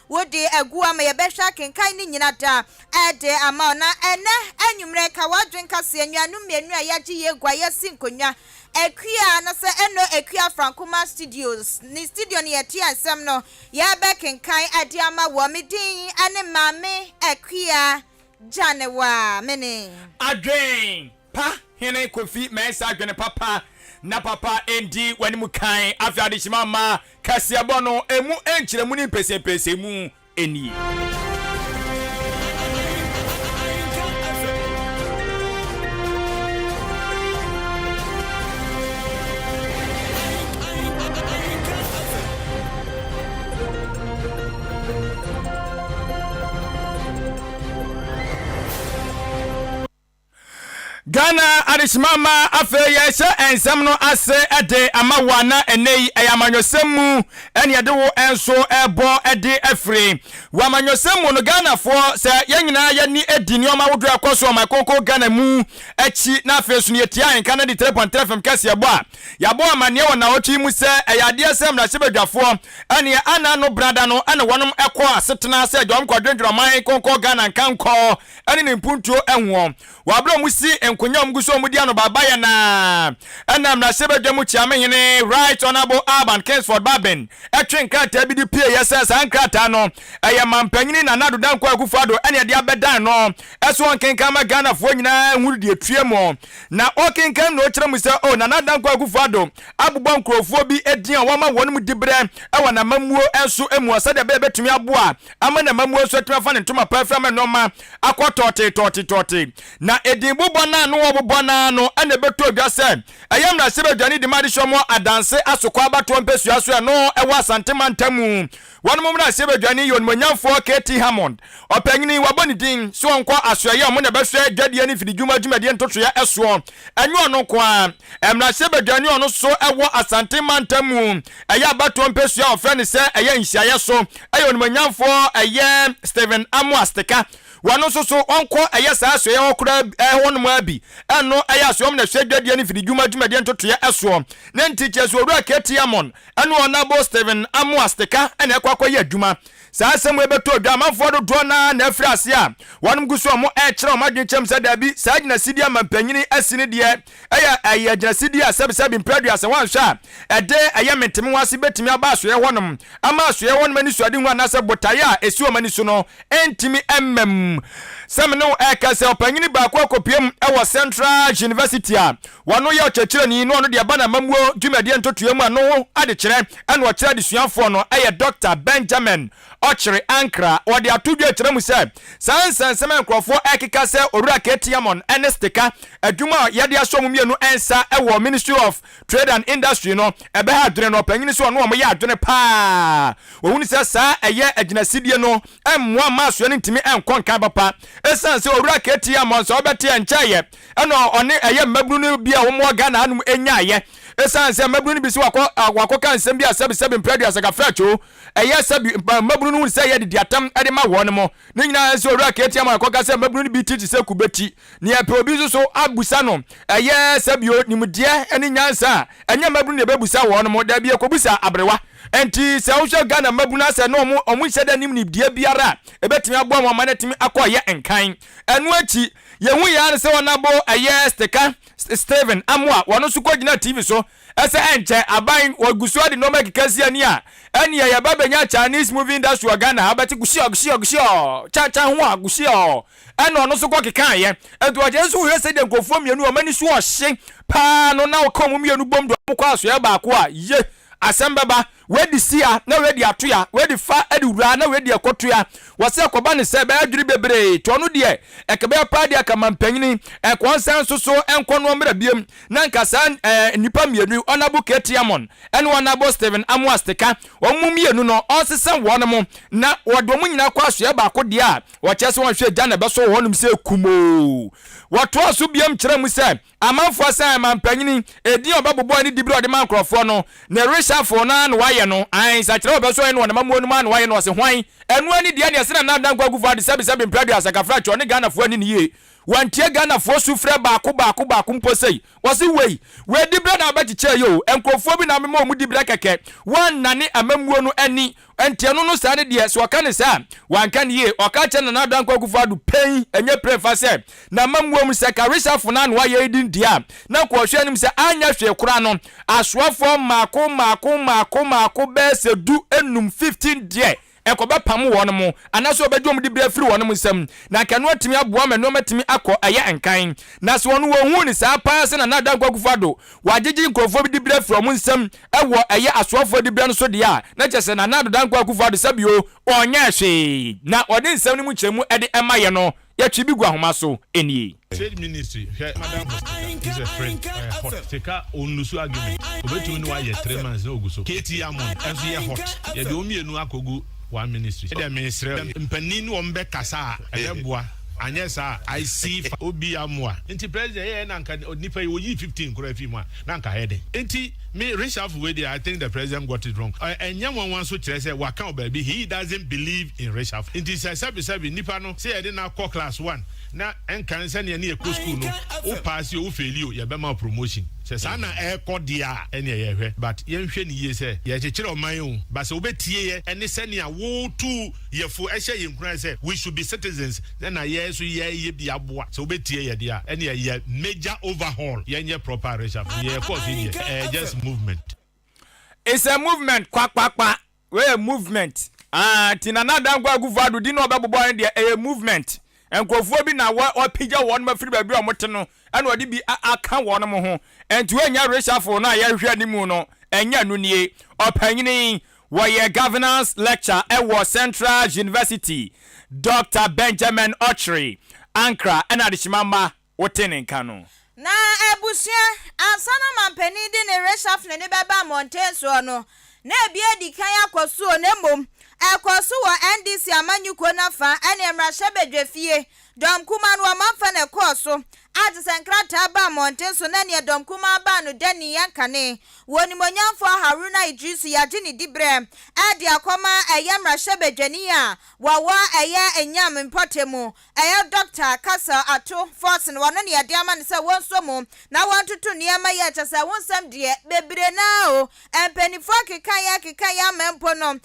wodi egu ama ye behwa kenkan ni nyina da ede ama na ene anwumre Kawadwen Kasiebo nuanu mienu a yagye ye gwa ye sinkonwa Ekia na se eno Ekia Frankuma Studios ni studio ni yeti ansem no ya be kenkan ade ama wo medin ane mame Ekia Janewa mene Adwen pa hene kofi mensa adwene papa na papa endi wani mu kan afia de mama Kasiebo no emu enkyere mu ni pese mu eni Ghana Arishmama afe yeshe ensem no ase ede amawana enei ayamanyosemu ene yede wo enso ebo ede afre wamanyosemu no Ghana fo se yenyina ye ni edi nioma wodo akoso makoko Ghana mu echi na afe so ne yetia AHENKAN933FM Kasiebo a yabo amane wona ochi mu se eyade asem na hyebadwafo ene ana no brada no ene wonom ekọ asetena se dwom kwadwendroman konko Ghana kanko ene ne mpuntuo enwo wabro mu si kunyom guso mudi ano baba ya na enam na sebedwemu chiamehene Right Honorable Urban Kingsford Babin etwen krata bi di pie yesesa ankrata no eyamampanyini na nado dan kwa akufado ene de abedan no eso onkenkan ma Ghana fo nyina nwuru de tuemo na okenkan no kire mu se o na nadan kwa akufado abubọ nkrofo bi edian wama wonum dibre ewa na mamuo enso emu asa de betumi aboa ama na mamuo so tuma fa ne ntoma pafra me no ma akototi na edin bubọ na no obobona no ane beto adwase ayam na sebedwane di made shomo adanse asokwa abato mpesua so no ewa santema ntamu won mum na sebedwane yon monyamfo KT Hammond opanyini waboni din so nko asoye mo na behwe dwade ani fidi dwumadwumade ntotoya eso anyo no kwa emna sebedwane ono so ewo asantema ntamu eya abato mpesua ofrani se eya nhyaye so ayon monyamfo eye Steven Amuasteka wano so onko ayesa aso ye okura ehonu abi eno ayaso na hwedwade ani fidi dwumadwumade ntotoya eso ne ntiche so ru KT Hammond eno onabo Steven Amuasteka ene ekwakoye adwuma saa asem ebeto adwamanfo do na afri ase a wonum guso mo ekire omadwenchem se dabi saa gina sidi amampanyini asini de aya gina sidi asebesebi mpradu ase wanhwa ede ayamentem wase betimi aba aso ye wonum ama aso ye wonum ani suade hu anase botaya esi o mani so no entimi semno ekase opanyini ba kwa kopiem ewo Central University a wano ye ochechire ni no no de abana mamuo dwumade ntotoyam ano ade kire ene wo kire de suafo no Dr. Benjamin Ochre Ankra wode atudwe kire mu se sansansem enkrofo ekeka se owura KT Hammond Enestika adwuma yade asom mienu ensa ewo Ministry of Trade and Industry no ebe ha adwene no opanyini so no omoye adwene pa wo se saa eye aginasidie no emmoa maso ne ntimi enkonkan papa esan se owura KT Hammond so obete enchaye eno one eye mabunu no bia wo mo Ghana anum enyaye esan se mabunu no bi se wako kan nsem bia sebi mpradu asakafracho eye sebi mabunu no se ye de atam ade ma won mo ne nyina se owura KT Hammond akoka se mabunu no bi titi se kubeti ne epe obi so abusa no eye sebi nimdie ene nyansa enya mabunu ne bebusa won mo da bia kobusa abrewa enti se wo Ghana mabunu ase no omu hyeda nim ni die biara ebetimi abo mo manetimi akoye enkan enu achi yehu ya se wonabo eye Steven Amwa wono su kogina TV so ese enche aban wagusu ade no makikasi ani a ene ya baba nya Chinese movie industry Ghana abati gushio cha ho agushio ene ono so kokikan ye ento aje so hwe se de nkofo mienu o mani so ohye pa no na okom mienu bom do kwa so ya ba ko a ye asembaba wedi sia na wedi atoya wedi fa edura na wedi ekotoya wase akoba ne se ba adwiri bebre to no de ekebe pa de akamampanyini ekonsan so enkono mra biem na nkasa nipa mienu onabo KT Hammond ene onabo Steven Amuasteka omumienu no onsesen wonom na wodomu nyina kwa so ya ba ko de a wochese won hwe Ghana be so wonum se kumo wato so biem kire mu se amanfo asan mampanyini edi obabobo ani dibro ode mankrofo no na reshafo na waye no ai sa kire obeso ene wona mamuo no waye no se hwan enu ani de ne se na dan kwa gufa de sebi mpradu asakafra cho ne Ghana fo ani ne ye wantie Ghana fo sufre baako mpo sei wose we dibra na abachiche yo enkrofo bi na memo mu dibra keke wan nane amamuo no ani entiano no sa ne de so aka ne sa wanka ne ye oka che na dan kwakufa do pen enye prefa se na amamuo mu se karisa fo na no aye din dia na ko hwe anim se anya hwe kura no asoafo maako be se du enum 15 die ekoba pam won mo anaso obedwo mu dibra firi won mo nsam na kanu atimi aboa me no matimi akọ eye enkan na so won wo hu ni sa pa se na dan kwakufa do wagigi nkrofo bi dibra firi mo nsam ewo eye asoafo dibra no so dia na chese na dan kwakufa do sabio onya hwe na odi nsam ni mu chemu ede emaye no ya twi bi gwa homa so enie Trade Ministry, Madam is a friend. Hot. Take a onusu argument. Obetumi no aye 3 months no go so. KT Amon, enso ye hot. Ye de omi enu akogu one ministry. The ministry mpanin no ombe kasa ebeboa. Anya sa I see obi amwa. Enti president ye na nka nipa yi 15 kura fi mu na nka hede. Enti me reshuffle we there I think the president got it wrong. Enya one so kire say waka obabi he doesn't believe in reshuffle. Enti say sabi nipa no say ye na call class 1. Na enkan se ne e school no o pass o fail o ye be ma promotion se sa na e ko dia ene ye hwe but ye hwe ni ye se ye chekere oman o ba se obetie ye ene se ne a wo tu ye fo e hye ye nkran se we should be citizens then na ye so ye bi aboa se obetie ye dia ene ye major overhaul ye nye proper reshuffle ye course ye just movement. It's a movement kwa we a movement tinana dan kwa gufadu di no obebobo ene dia a movement enkrofo bi na wa pija won ma firi ba bi omote no ena odi bi aka won mo ho entu enya reshuffle na ya hwe animu no enya no nie opanyini woye governance lecture ewo Central University Dr. Benjamin Ochri Ankara ena de chimama wotene nka no na ebusia ansana mampani di ne reshuffle ne beba montenso no na ebia di kan akoso ne mom ekoso wo NDC amanyuko na fa ene emrahye bedwefie dom kuma no amanfa na ekoso ati senkrata ba montenso na ne dom kuma ba no dani yankane woni monyamfo Haruna Idrisu yaje ni dibre ade akoma emrahye bedwani a wawa enyam mpotemu Dr. Kasa ato force no ne yade amane se wonso mu na wontoto niema ye chese wonsam de bebre na o empanifo keka ya mempo no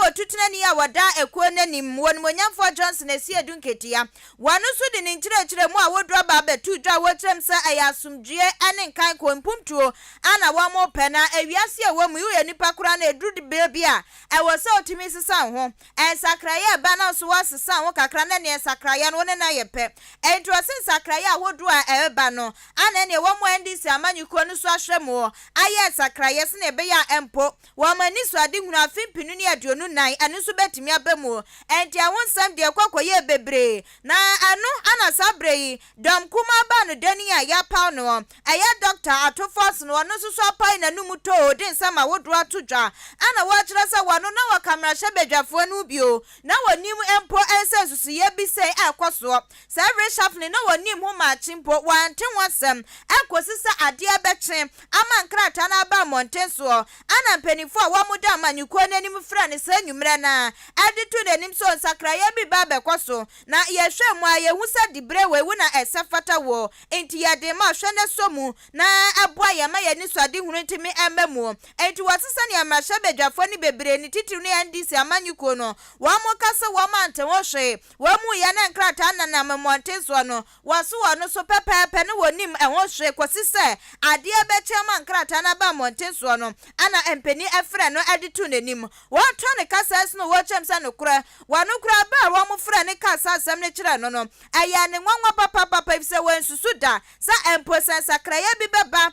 wotutuna ni ya wada ekuo nanim woni monyamfo Johnson esi edunketia wanu so de ni nkyerɛkyerɛ mu a wodro ba betu dwa wotrem se ayasumdue ane nkan kompumtuo ana wa mo pena ewiase a wamu ye nipa kura na edru de bebi a ewo se otimi sesa ho ensakraye ba na so wasesa ho kakra na ne ensakraye no ne na yepe entrosin sakraye a wodro a eba no ana ne wo mo NDC amanyuko no so ahwemo aye sakraye se ne be ya empo wo mani so ade hunu afimpinu ne aduonu nan ane so betimi abamu enti awonsam de kwakoye bebre na anu ana sabrei dom kuma ba no dani a ya paw no Dr. Atofos no no so apai na numu to den sama wodro atodwa ana wa kire se wano na wa kamera hye bedwafo no bio na wonim empo ense susu ye bi sei akoso se reshuffle na wonim ho ma chimpo wante wasem akosisa ade abeche ama nkrata na ba montenso ana mpanifo a wamuda amanyuko nanim fra ne sa nwumre na ade to nanim so nsakra ye bi ba bekoso na ye hwe mu aye hu sa dibre we wu na esafata wo enti ye de ma hwe ne somu na aboa ye ma ye ni so ade hunu ntimi emamu enti wasesa ne amrahye bedwafo ni bebre ni titiru ne NDC amanyuko no wa mo kasa wa mante wo hwe wa mu ye na nkrata na na mamontenso no waso wa no so pepepe ne wonim enwo hwe kwosise ade abeche ma nkrata na ba montenso no ana empeni efre no ade tu nanim wo to ne kasa es no wo chemsa no kura wa no kura ba wo mo fre ne kasa asem ne kire no aya ne nwanwa papa se wensusu da sa empo sensakraya bi beba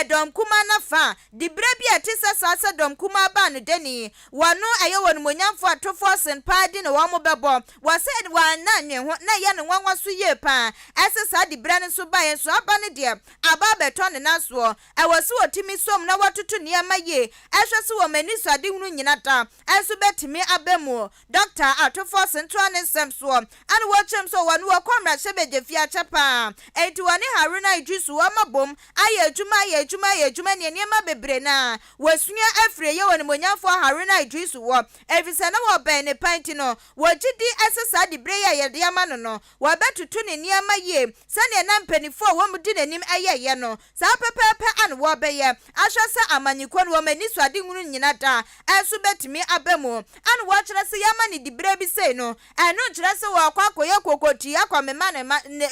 dom kuma na fa dibre bi atisa sa dom kuma ba no deni wano aye won monyamfo atofo sen padi no wo mo bebo wase wa na nwe ho na ye ne nwanwa so ye pa esesa dibre ne so ba ye so aba ne de aba beto ne naso wase otimi som na watoto niema ye ehwe se wo mani so ade hunu nyina ta enso betimi abemu Dr. Atofo sen to ne sem so ane wo chem so wano wo kwamra hye bedefia chapa enti woni Haruna Idrisu wo mabom aye adwuma ne niema bebre na wasua afre ye woni monyamfo Haruna Idrisu wo efise na wo ben ne panti no wogidi esesa de bre ya yede ama no wo betutu ne niema ye sane na mpanifo wo mudi nanim ayeye no sa pepepe an wo beye ahwese amanyiko no wo mani so ade hunu nyina da enso betimi abamu an wo kire se yama ne de bre bi sei no enu kire se wo kwakoye kokoti akwamema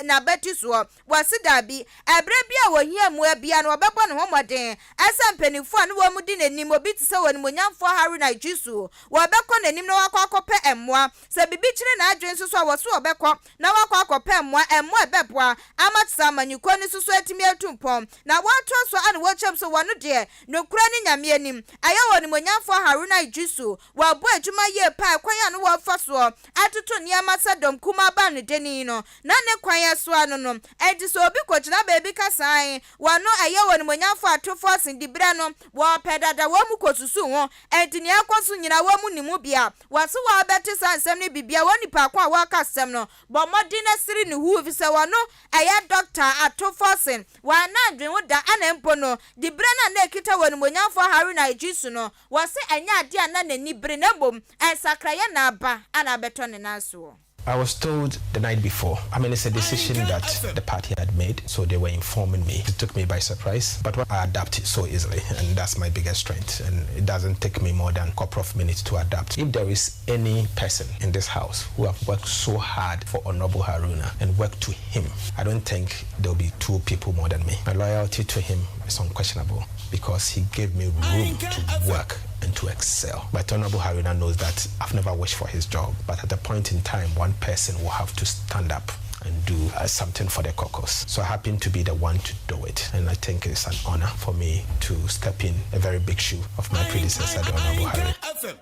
na beti so wo sida bi ebre bia wo hia mu abia no obebo ne homoden esa mpanifo an wo mudi nanim obi ti se woni monyamfo Haruna Idrisu wo beko nanim no wakwakope emmoa se bibi kire na adwen so so wo so obeko na wakwakope emmoa ebeboa amatsa manyiko ni susu etimi etumpom na wato so an wo chem so wonu de no kura ni nyame anim aye woni monyamfo Haruna Idrisu wo bo adwuma ye pa kwan ya no wo fa so atoto niama sadom kuma ba no deni no na ne kwan ya so anu no enti so obi kochina baby kasan wonu aye woni monyamfo atofo sin dibra no wo pedada wo mu kosusu ho enti ne akoso nyina wo mu nimu bia waso wo beti sansem ne bibia woni pa kwa wo kasem no bo modina siri ne hu vi se wono aye doctor atofosin wana adwen wo da anempo no dibra na ekita woni monyamfo Haruna Idrisu no wose anya ade ana nani bre na bom ensakraye na aba ana beto ne naso. I was told the night before. I mean, it's a decision that the party had made, so they were informing me. It took me by surprise, but I adapt so easily, and that's my biggest strength. And it doesn't take me more than a couple of minutes to adapt. If there is any person in this house who have worked so hard for Honorable Haruna and worked to him, I don't think there'll be two people more than me. My loyalty to him is unquestionable because he gave me room to work and to excel. But Honorable Haruna knows that I've never wished for his job, but at a point in time, one person will have to stand up and do something for the caucus. So I happen to be the one to do it. And I think it's an honor for me to step in a very big shoe of my predecessor, the Honorable Haruna.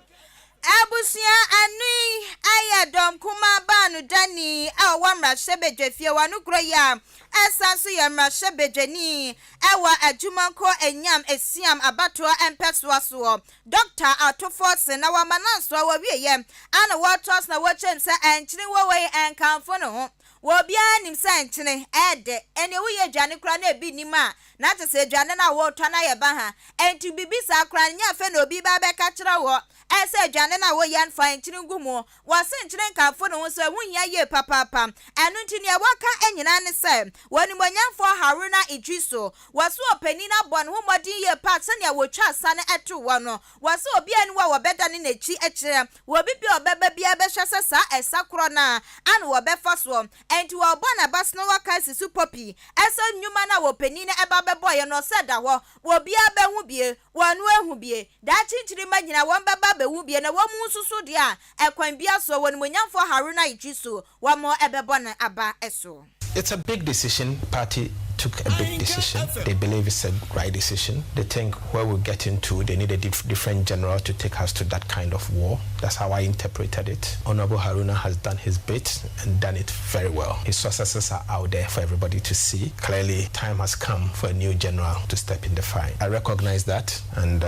Abusia ani ayadom kuma banu dani awamra shebejefie wanu kroya esanso yamra shebejeni ewa adwumanko enyam esiam abato empeswa so doctor atoforce na wamananso awiye ana watos na wochem se enchini wowe enkanfo no ho wobia nim se enchini ede ene wo ye dwane kra na ebi nima na tese dwane na wo to na ye ba ha enti bibisa kra nya fe na obi ba be ka kira wo ese dwane na wo yan fa enchini gumo wase enchini kanfo no so ehunhia ye papa enu ntini waka enyina ne se woni monyamfo Haruna Idrisu waso opani na bon ho modin ye pa se ne wotwa asane eto wo no wase obi anu wo beda ne nachi ekire wo bibi obeba bia be hwese sa esakro na anu wo be faso enti wo bona bas no waka sisu popi ese nyuma na wo pani na eba be boye no seda wo bia be hu bie wonu ehu bie da chinchiri magina won beba be hu bie na wo mu susu dia ekwan bia so woni monyamfo Haruna Idrisu wo mo ebe bona aba eso. It's a big decision. Party took a big decision. They believe it's a right decision. They think where we're getting to, they need a different general to take us to that kind of war. That's how I interpreted it. Honorable Haruna has done his bit and done it very well. His successes are out there for everybody to see. Clearly, time has come for a new general to step in the fight. I recognize that, and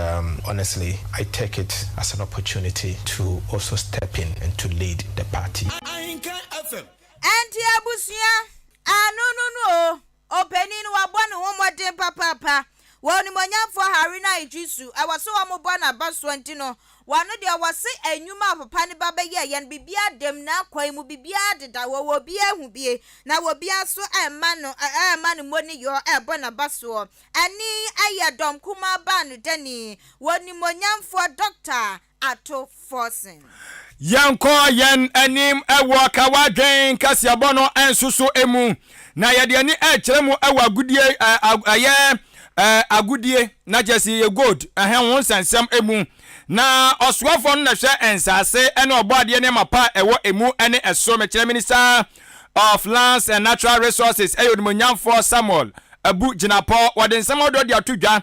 honestly, I take it as an opportunity to also step in and to lead the party. Anti abusia no opening wa bonu wo modin papa woni monyamfo Haruna Idrisu awaso wa mo bona baso antino wano de awase enwuma papa ne baba ye yan bibia dem na kwan mu bibia deda wo bia hu bie na wo bia so ema no moni yo bona baso ani ayadom kuma ba no dani woni monyamfo doctor ato forcing Yanko yen anim ewo Kawadwen Kasiebo no ensusu emu na yede ani ekyeremu ewo agudie agudie na jesi ye gold ehon sansam emu na oswafo no na hwe ensase ene obode ne mapa ewo emu ene eso mekyere minister of lands and natural resources eyodimonyamfo Samuel abu jinapo wode nsem odo de atodwa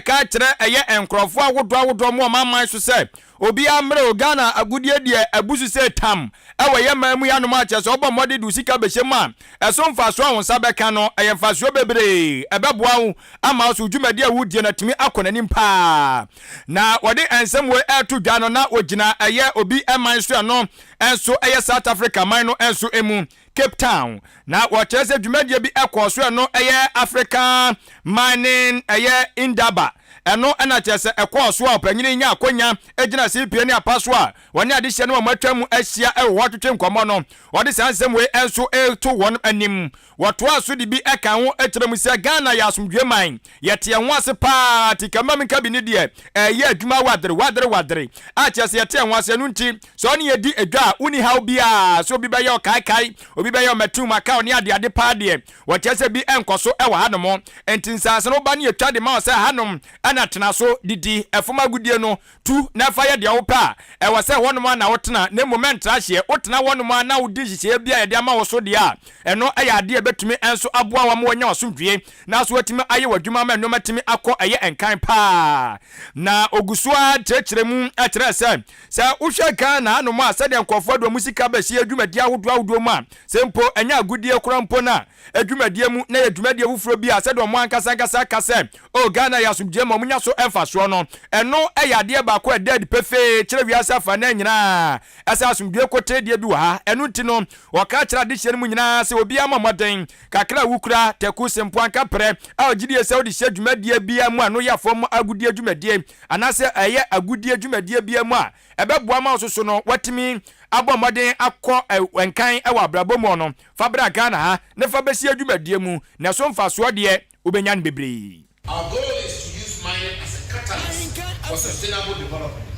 ka kire eye enkrofo awodo mo mamman so se obi amre Ghana agudie de abusu se tam ewe mamu ya no ma che so obomode du sika behema eso mfaso ahonsa beka no eye mfaso bebre ebeboa hu ama so dwumade awudie na timi akonani mpa na wode ensem we atodwa no na ogina eye obi eman so no enso eye South Africa man no enso emu Cape Town na wɔkyerɛ sɛ dwumadie bi ɛkɔ so no ɛyɛ African Mining ɛyɛ Indaba ɛno ɛna kyerɛ sɛ ɛkɔ so a ɔpanyini nya akonya egyina CPN ne apa so a wɔne adehyɛ no wɔn atwa mu ahyia ɛwɔ wɔtwetwe nkɔmɔ no wɔde saa nsɛm wei ɛnso ɛto wɔn anim wɔtoa so de bi ɛka ho ɛkyerɛ mu sɛ Ghana yɛ asomdwe man yɛte ho ase paa tikama minka bi ne deɛ ɛyɛ adwuma wadere a kyerɛ sɛ yɛte ho ase no nti sɛ ɔne yɛdi adwa a woni haw bia so obi bɛyɛ ɔkaekae obi bɛyɛ ɔmatum aka ɔne ade pa deɛ wɔkyerɛ sɛ bi ɛnkɔ so ɛwɔ hanom enti nsase no ba ne yɛtwa de ma sɛ hanom ana tena so didi ɛfoma gudie no tu na fa yɛ deɛ wo pa ɛwɔ sɛ wɔnom na wotena na moment ahye wotena wɔnom na wodi hyehyɛ bia yɛde ama wo so deɛ a ɛno ɛyɛ ade ɛbɛtumi ɛnso aboa wɔn wɔnya wasomdwie na so watimi ayɛ wadwuma ma nnoma timi akɔ ɛyɛ enkan pa na ogusua kyerɛkyerɛ mu ɛkyerɛ sɛ wohwɛ Ghana hanom a sɛ deɛ nkɔfoɔ do musika bɛhyɛ adwumadi ahodoɔ mu a sɛ mpo ɛnya agudie kora mpo na adwumadie mu na adwumadie fufuro bi a sɛ deɛ ɔmo ankasa ka sɛ o Ghana yɛ asomdwie ma ɔmo nya so ɛmfa soɔ no ɛno ɛyɛ adeɛ baako ɛdɛd pefee kyerɛ wiase afa na nyinaa ɛsɛ asomdwie kote deɛ bi wɔ ha ɛno nti no wɔka kyerɛ adehyɛ no mu nyinaa sɛ obi ama mmɔden kakra wukura teku sempo anka prɛ a ɔgyidie sɛ wode hyɛ dwumadie bia mu a no yɛ fam agudie dwumadie anasɛ ɛyɛ agudie dwumadie bia mu a ɛbɛboa ma so no watimi abɔ mmɔden akɔ ɛnkan ɛwɔ abrabɔ mu no fa bra Ghana ha ne fa bɛsi adwumadie mu na so mfa soɔ deɛ wobɛnya no bebree. Our goal is to use mining as a catalyst for sustainable development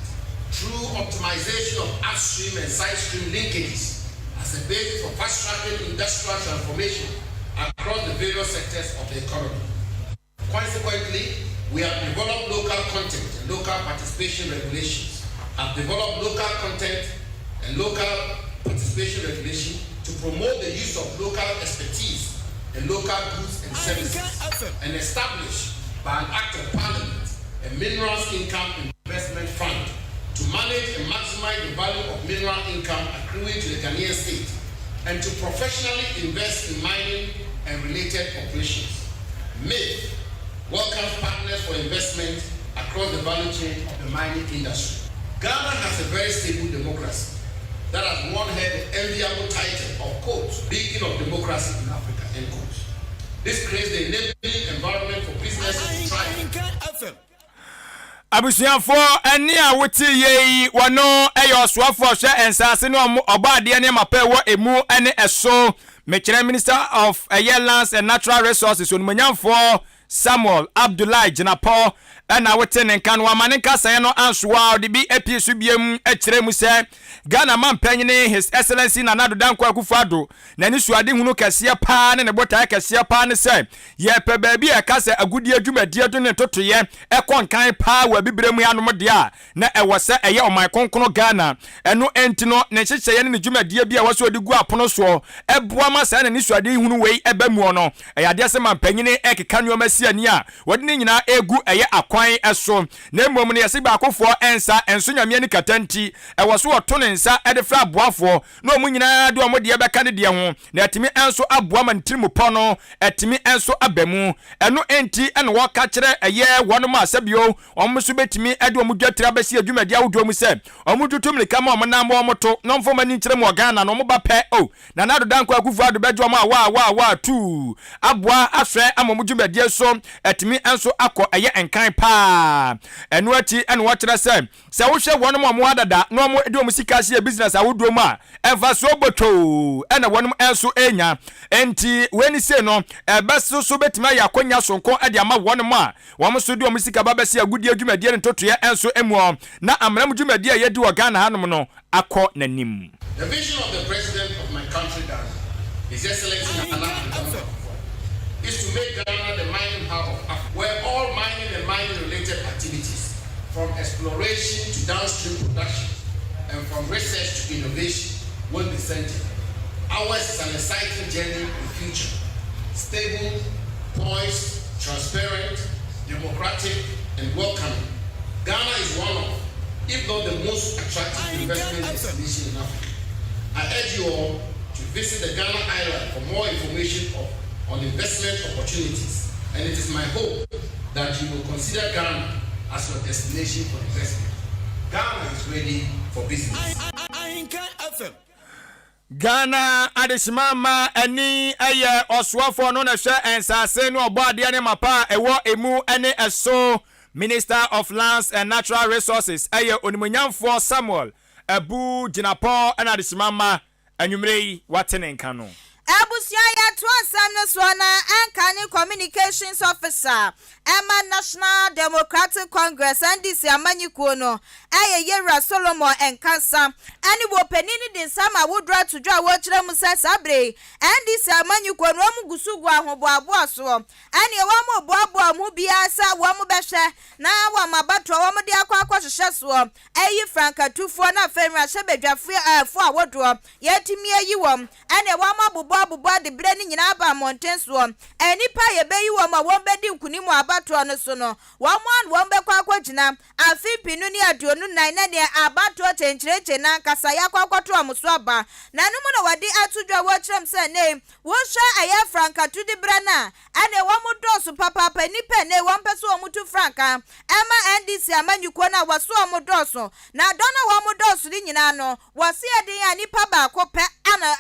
through optimization of upstream and side-stream linkages as a basis for fast-tracking industrial transformation across the various sectors of the economy. Consequently, we have developed local content and local participation regulations, have developed local content and local participation regulation to promote the use of local expertise and local goods and services, and establish by an act of parliament a minerals income investment fund to manage and maximize the value of mineral income accruing to the Ghanaian state, and to professionally invest in mining and related operations. MIF welcomes partners for investment across the value chain of the mining industry. Ghana has a very stable democracy that has won her the enviable title of quote, beacon of democracy in Africa, end quote. This creates the enabling environment for businesses to thrive. Abusuafo eni a wote yei wano eyo soafo hwe ensase ne obaade ne mape wo emu ene eso mekire Minister of Lands and Natural Resources onumanyamfo Samuel Abdullahi Jinapo na wote ne nkan wa mane kasa no ansoa de bi episu biem ekire mu se Ghana man panyine His Excellency Nana Dankwa Akufo-Addo na ni suade hunu kase pa ne botae kase pa ne se ye pe baabi e kase agudie adwumadie do ne totoye ekon kan pa wa bibremu ya no de a na ewo se eye oman konkono Ghana eno enti no ne hyehyeye ne dwumadie bi a waso de gu apono so eboa ma sa na ni suade hunu wei ebamu no eyade se man panyine ekeka nuoma si ani a wode ne nyina egu eye kwan eso na mmom ne yesi ba akofo ensa enso nyame ani katanti ewo so oto ne nsa edefra aboafo na omu nyina de omo de beka ne de ho na etimi enso aboa man tirimu pono etimi enso abamu eno enti ene wo ka kire eye wonom asabio omo so betimi ede omo dwatira besi adwumadi awodo mu se omo tutum ne kama omo na mo to no mfo mani kire mu Ghana no omo ba pe o na Nana Dankwa Akufo-Addo bejo ma wa tu aboa ahwe amomo dwumadi so etimi enso akọ eye enkan pa eno ati ene wo kire se wo hwe wonom omo adada no omo de omo sika hye business awodo mu a enfa so boto ene wonom enso enya enti weni se no ebeso so betima yakonya sonko ade ama wonom a womo so de omo sika babese agudi adwumadi ne totoye enso emu na amram dwumadi a yedi wo Ghana hanom no akọ nanim. The vision of the president of my country, Ghana, His Excellency Nana Dankwa, is to make Ghana the mining hub of Africa, where all mining and mining-related activities, from exploration to downstream production, and from research to innovation, will be centered. Ours is an exciting journey in the future, stable, poised, transparent, democratic, and welcoming. Ghana is one of, if not the most attractive investment destination in Africa. I urge you all to visit the Ghana Island for more information on investment opportunities, and it is my hope that you will consider Ghana as your destination for investment. Ghana is ready for business. Ghana adesimama eni eye oswafo no na hwe ensase no obade ne mapa ewo emu ene eso Minister of Lands and Natural Resources eye onimonyamfo Samuel Abu Jinapo ena adesimama anwumrei watene nka no Abusia ya tuasam no so na AHENKAN Communications Officer Emma National Democratic Congress NDC amanyikuo no Yera Solomon Enkasa ani wo penini din sama wodra to dwa wo kire mu sabre NDC amanyikuo no mu gusugu ahoboabo so ani wo mu boabo mu bia sa wo mu behwe na wo mabato wo mu de akwa hwehwe so Franka tufo na femra hyebedwafo afo awodo yetimi ayi wom ani wo mu abubuwa de bre ni nyina ba mountain so enipa ye beyi wo ma won bedi nkunimu abato no so no won be kwa gina afipinu ni aduonu nan na de abato chenchireche na nkasa ya kwakwato amuso aba na numu no wadi atudwa wo kyerem se ne wo hwa aya franka tudi bre na ane wo mu dosu papa nipa ne won pese wo mutu franka ema NDC amanyuko na waso mu dosu na dona wo mu dosu ni nyina no wase eden ya nipa ba ko pe ana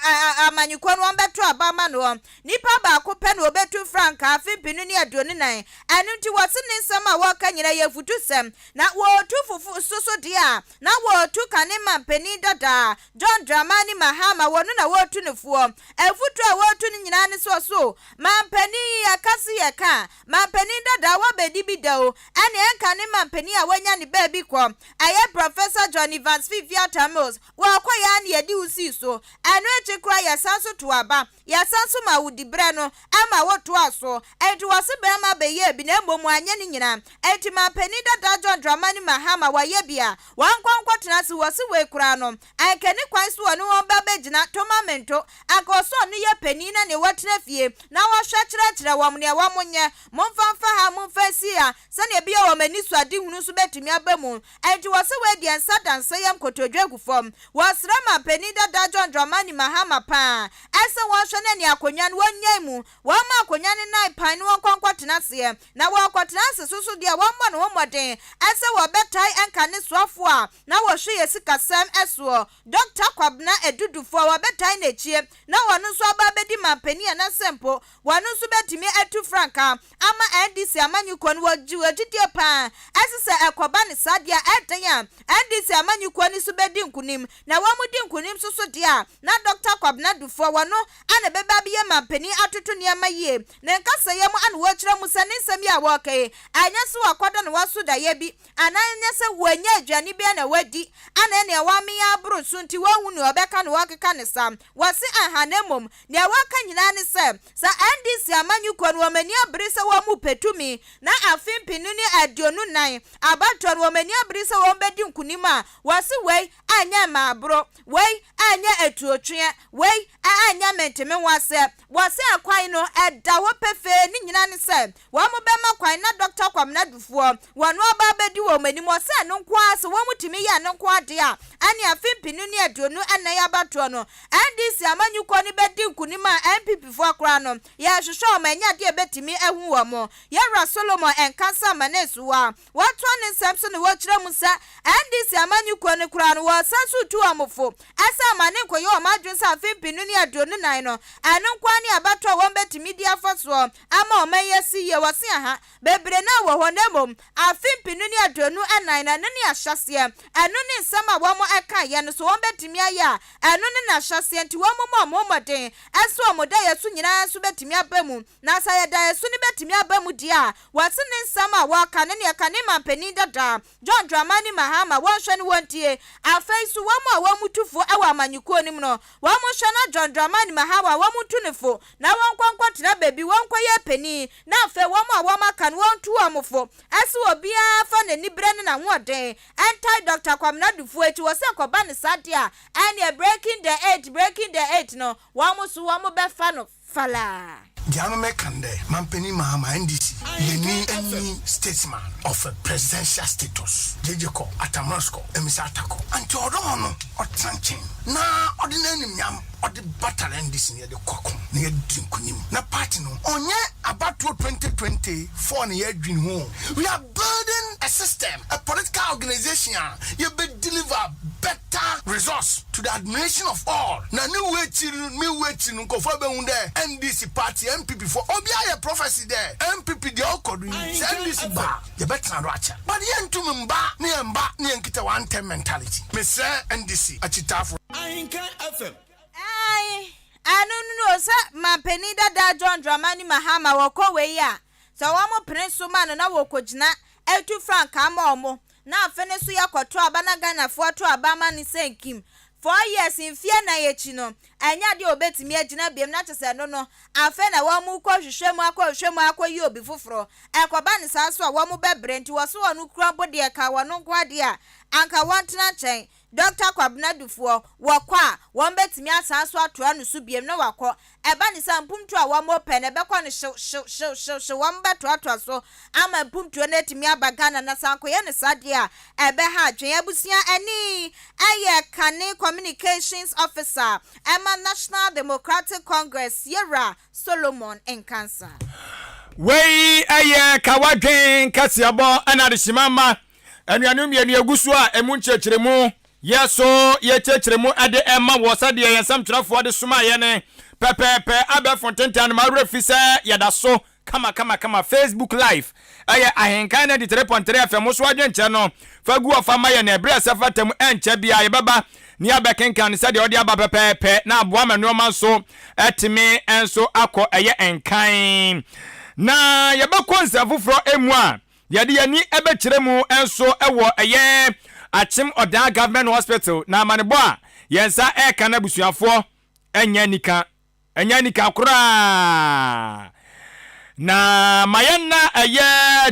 amanyuko no beto abama no nipa ba ko pe no betu franka afipinu ni aduonu nan anu nti wase ne nsama wo ka nyina ye futu sem na wo tu fufu soso dia na wo tu kanema mpeni dada John Dramani Mahama wonu na wo tu nefuo efutu a wo tu ni nyina ne so mampeni yakasi yaka mampeni dada wo bedi bidao ane AHENKAN mampeni a wanya ni baby kwa aye Professor John Evans Fifia Tamos wo kwa ya ne yedi usi so anu echekura ya sanso to aba ya sanso ma wudi bre no ama wo to aso enti wose be ma be ye bi na mbom anya ni nyina enti mampeni dada John Dramani Mahama wa ye bia wankwankwa tenase wose we kura no AHENKAN kwan so wonu won ba begina tomamento akoso no ye pani na ne watena fie na wo hwa kyerɛkyerɛ wom ne wo monye momfanfa ha momfasia sane bia wo mani so ade hunu so betumi abamu enti wose we de ensa danse yam kotodwe gufom wasra mampeni dada John Dramani Mahama pa ese wo hwa na ne akonwa no wonyai mu wo ma akonwa ne nai pan no kwankwa tenase na wo kwatenase susu de wo mmɔ no mmɔden ese wo betai AHENKAN soafo a na wo hwe yesikasam eso Dr. Kwabna Edudufo wo betai na chie na wonu so aba bedi mampeni na sempo wonu so betimi atu franka ama NDC amanyuko no wajidie pa asese ekoba ne sadia eden NDC amanyuko ni so bedi nkunim na wamudi nkunim so dia na Dr. Kwabna Dufo wonu ana beba biye mampeni atoto ne amaye na nkasa yem ana wo kire musa ne nsam ya wo kai anya so wakoda ne waso da ye bi ananya se wanya adwane bi na wadi ana ne wame ya bro so nti wahu ne obeka ne wakeka ne sam wase ahanemom ne waka nyina ne se sa NDC amanyuko no mani abere se wo mu petumi na afimpinu ne aduonu nan abato no mani abere se wo bedi nkunima wase wei anya maabro wei anya etuotwe wei anya menteme wase akwan no eda wo pefe ni nyina ne se wo mu bema kwan na Dr. Kwabna Dufo wono aba bedi wo mani mo se no kwa se wo mutimi ya no kwa de a ani afimpinu ne aduonu ana ya bato no NDC amanyuko ni bedi nkunima MPP fo akra no ya hwehwe o manya de betimi ehu wo mo Yera Solomon Enkasa manesuwa wato ne nsɛmso ne wɔkyerɛ mu sa NDC amanyuko ne kura no wɔsanso tu amofo asa mane koyo o madwen sa afimpinu ne aduonu nan no anu kwa ne abato wɔn betimi di afaso ama o mayesi ye wɔse aha bebre na wɔ hɔ nemom afimpinu ne aduonu anan na ne ahyase anu ne nsɛm a wɔn aka ye no so wɔn betimi aya anu ne na ahyase nti wɔn momɔden ɛso ɔmoda yesu nyina so betimi abamu na sa ye da yesu ne betimi abamu dia wɔse ne nsɛm a wɔaka ne aka ne mampeni dada John Dramani Mahama wɔhwɛ ne wɔntie afei so wɔn a wɔn mutufo ɛwɔ amanyuko nim no wɔn hwɛ na John Dramani Mahama wɔn mutunefo na wɔn kwankwa tena bebi wɔn kɔyɛ peni na afei wɔn a wɔn aka no wɔn tu amofo ɛse obia fa n'ani bre ne na hoɔden anti Dr. Kwabna Dufo echi wɔse kɔba ne sadia and breaking the eight no wɔn so wɔn bɛfa no fala Diano Mekande, Mampeni Mahama NDC, any statesman of a presidential status, Jejeko, Atamasco, Emisatako, and Torono, or Tranchin. Na ordinary yam, or the battle NDC near the Kokum, near Dinkunim. Na Patino, on ye about 2020, 4 year dream home. We are building a system, a political organization, you be deliver better resource to the admiration of all. Na me waiting go for be unde NDC party MPP for obia prophecy there. MPP the okodu NDC ba ye better na racha. But yen to mba ni enkita one time mentality. Me say NDC achitafo. AHENKAN FM. Ai anu sa mampeni dada John Dramani Mahama woko we ya. So wamo prince man na wokojina etu frank ama omo. Na afene so yakoto aba na Ghana fo to aba ma ni senkim 4 years in fear na yechi no anya de obetimi agina biem na chese no afa na wa mu kwa hwehwemu akwa yi obi foforo ekoba ni sa so a wa mu bebre nti wo so wonu kura bode ka wono kwade a anka wantena chen Dr. Kwabnadufuo wakwa won betimi asan so atoa no so biem na wakọ eba ni sa mpumtu a wa mo pene bekọ no show won beto atoa so ama mpumtu na etimi abaga na sanko ye ne sade a ebe ha adwen abusia ani AHENKAN Communications Officer Emma National Democratic Congress Yera Solomon Enkansa Wei Kawadwen Kasiebo anadishimama anuanum ye ne agusu a emu nchechiremu yeso ye chechiremu ade emma wosade ye nsam twerefo de soma ye ne pepepe abe fontentan ma refise yadaso kama Facebook live AHENKAN933FM so adwenche no fagu ofama ye na ebre sefatem enche bia ye baba ni abekenkan se de odi aba pepepe na aboa manuoma so etimi enso akọ AHENKAN na ye bekonse foforo emu a ye de yani ebekiremu enso ewo achim oda government hospital na manebo a yensa ekana busuafo enya nika kura na mayenna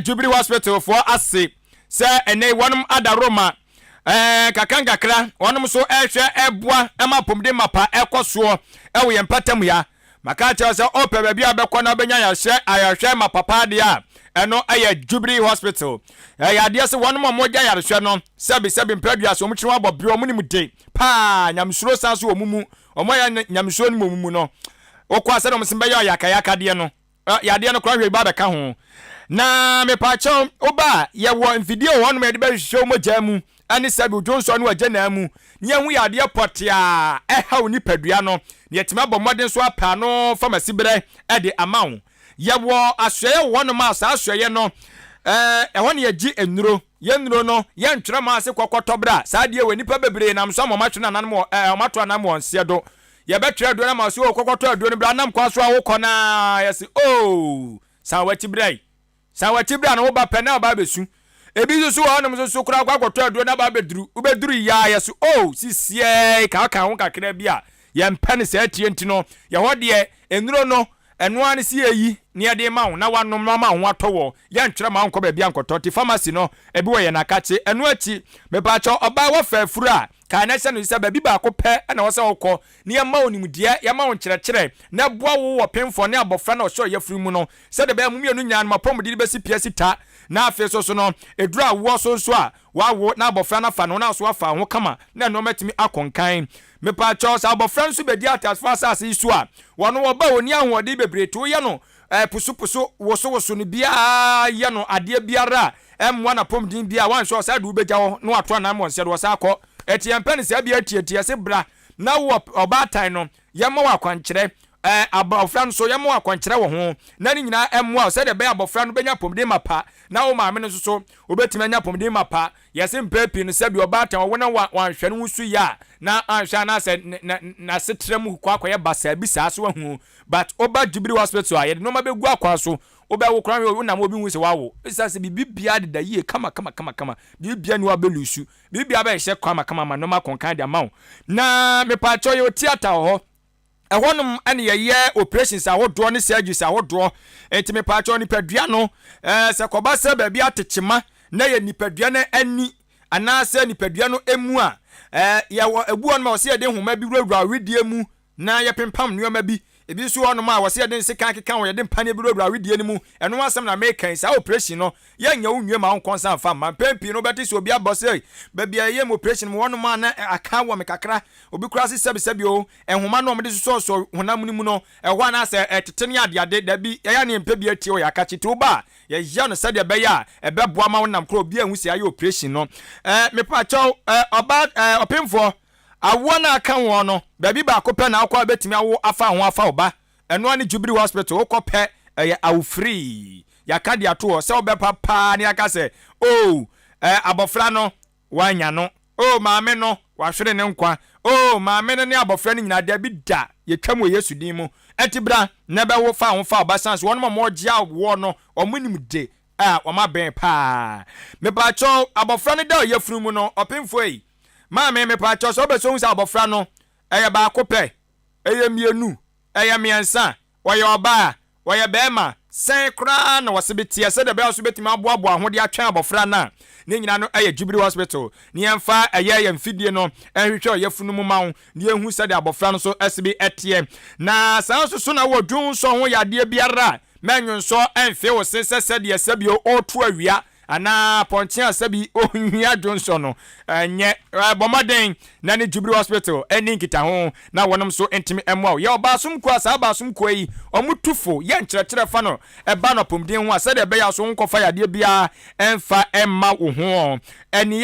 Jubilee Hospital for ase se ene wonum adaroma kakangakra wonum so ehwe eboa emapomde mapa ekoso ewo yempatam ya maka che se ope ba bia bekọ na obenya ayahwe mapapa de a eno Jubilee Hospital ya de se wonum moja yarehwe no sebi mpedua so mutwe abobro mu ni mude pa nyamsuro sanso omumu omoya nyamsuro ni omumu no okwa se no msimbe ya yakayaka de no ya de no kwa hwe ba beka ho na me pa cho oba ye wo video wonum ye de be hwe moja mu ani sabi ojonso no agena mu nye hu ya de potia eha oni padua no ye tima bomodin so apa no pharmacy bre e de amawo ye wo asoye wonum asa asoye no ehon ye gi enuro ye nuro no ye ntwere ma ase kokoto bra sa de we nipa bebre nam so amomatwe na nan mo omato anam wonse do ye betwere do na ma so kokoto ado ni bra nam kwa so awokọ na yes sa wati bra na wo ba pe na ba besu ebi so wonum so kura kokoto ado na ba beduru ubeduru ya yes sisie ka ho kakra bia ye mpane sa tie ntino ye hode enuro no eno an si eyi ne ade ma wo na wanom no ma ho atowo ye ntwere ma nko ba bia nkoto ti pharmacy no ebi wo ye na kache eno achi me ba cho oba wo fa furu a ka na se no se ba bi ba ko pe na wo se wokọ ne ye ma onimdie ye ma wo nkyerɛkyerɛ na boa wo wo pemfo ne abofra na osho ye furu mu no se de ba mu mienu nyan mapom de be si pia sita na afi so no edura wo so a wawo na abofra na fa no na so afa ho kama na no matimi akonkan me pa cho sa abofra nso be di atas fa asase isu a wono wo ba oni ahode bebre to ye no pusu woso no bia ye no ade biara emwa na pomdin bia wan so sa du begya wo no ato na mo nse do sa akọ etiempen se bia tietie se bra na wo obatan no ye ma wa kwankyere abofra no so ye ma wa kwankyere wo ho na ni nyina emwa se de be abofra no benya pomdin mapa na wo maame no so obetime nya pomdin mapa ye se mpepi no se bi obatan wo na wanhwe no wusu ya na anhwe na se na setrem kwakoye basa bi sa so hu but oba Jubilee Hospital a ye no ma begu akwa so oba wo kran wo na mo bi hu se wawo isa se bibia de da ye kama bibia ni wa belusu bibia ba hye kama ma no ma konkan de amawo na me pa cho yo theater ho ehonum ane ye operations ahodo ne surgeries ahodo enti me pa cho ni padua no se koba se ba bia techema na ye nipadua na ani ana se nipadua no emu a ye ebu on ma o se de homa bi wura wedie mu na ye pempam nuoma bi ebi so ono ma wose yɛde sika keka wo yɛde mpane bi robra wedie ne mu ɛno asɛm na make sa operation no yɛnya wo nwie ma wo konsan fa ma pempi no bɛte so obi abɔse baby ayɛ mo operation mo wono ma na aka wo me kakra obi kura se sebi o ɛhoma no mo de so honam ni mu no ɛhɔ na sɛ ɛtete ne ade da bi yɛya ne mpa bi atie wo yaka chete wo ba yɛya no sɛ de bɛya ɛbɛboa ma wo nam kro obi ahu si ayɛ operation no me pa chɔw oba opemfo awo na aka wo no baby ba ko pɛ na akwa betimi awo afa ho afa oba ɛno ani Jubilee Hospital wo ko pɛ awu free yaka de ato sɛ obepa pa ne aka sɛ abofra no wanya no maame no wahwere ne nkwa maame no ne abofra no nyina da bi da yetwam wo Yesu din mu etibra na be wo fa ho fa oba sans won mo gya wo no omunim de oma ben pa me ba cho abofra no da yefunu mu no opemfo yi maame me pa cho so be so hu sa abofra no eye ba ko pɛ eye mienu eye miensa woye oba woye bema sen kra na wasebeti ese de be aso betimi aboabo ahode atwen abofra na ne nyina no eye Jubilee Hospital ne yemfa eye yemfidie no ehwehwe yefunu mu mawo ne ehu se de abofra no so SB etie na san so na wo dwun so ho yade biara menwun so emfe wo sese de sebio otu awia ana ponche asabi ohia Johnson no nye bomaden na ne Jubilee Hospital eni nkita ho na wonom so entimi emwa ye oba sum kwa sa ba sum kwa yi omutufo ye nkyerɛkyerɛ fa no eba no pomden ho asa de be ya so nkofa yade bia emfa emma wo ho eni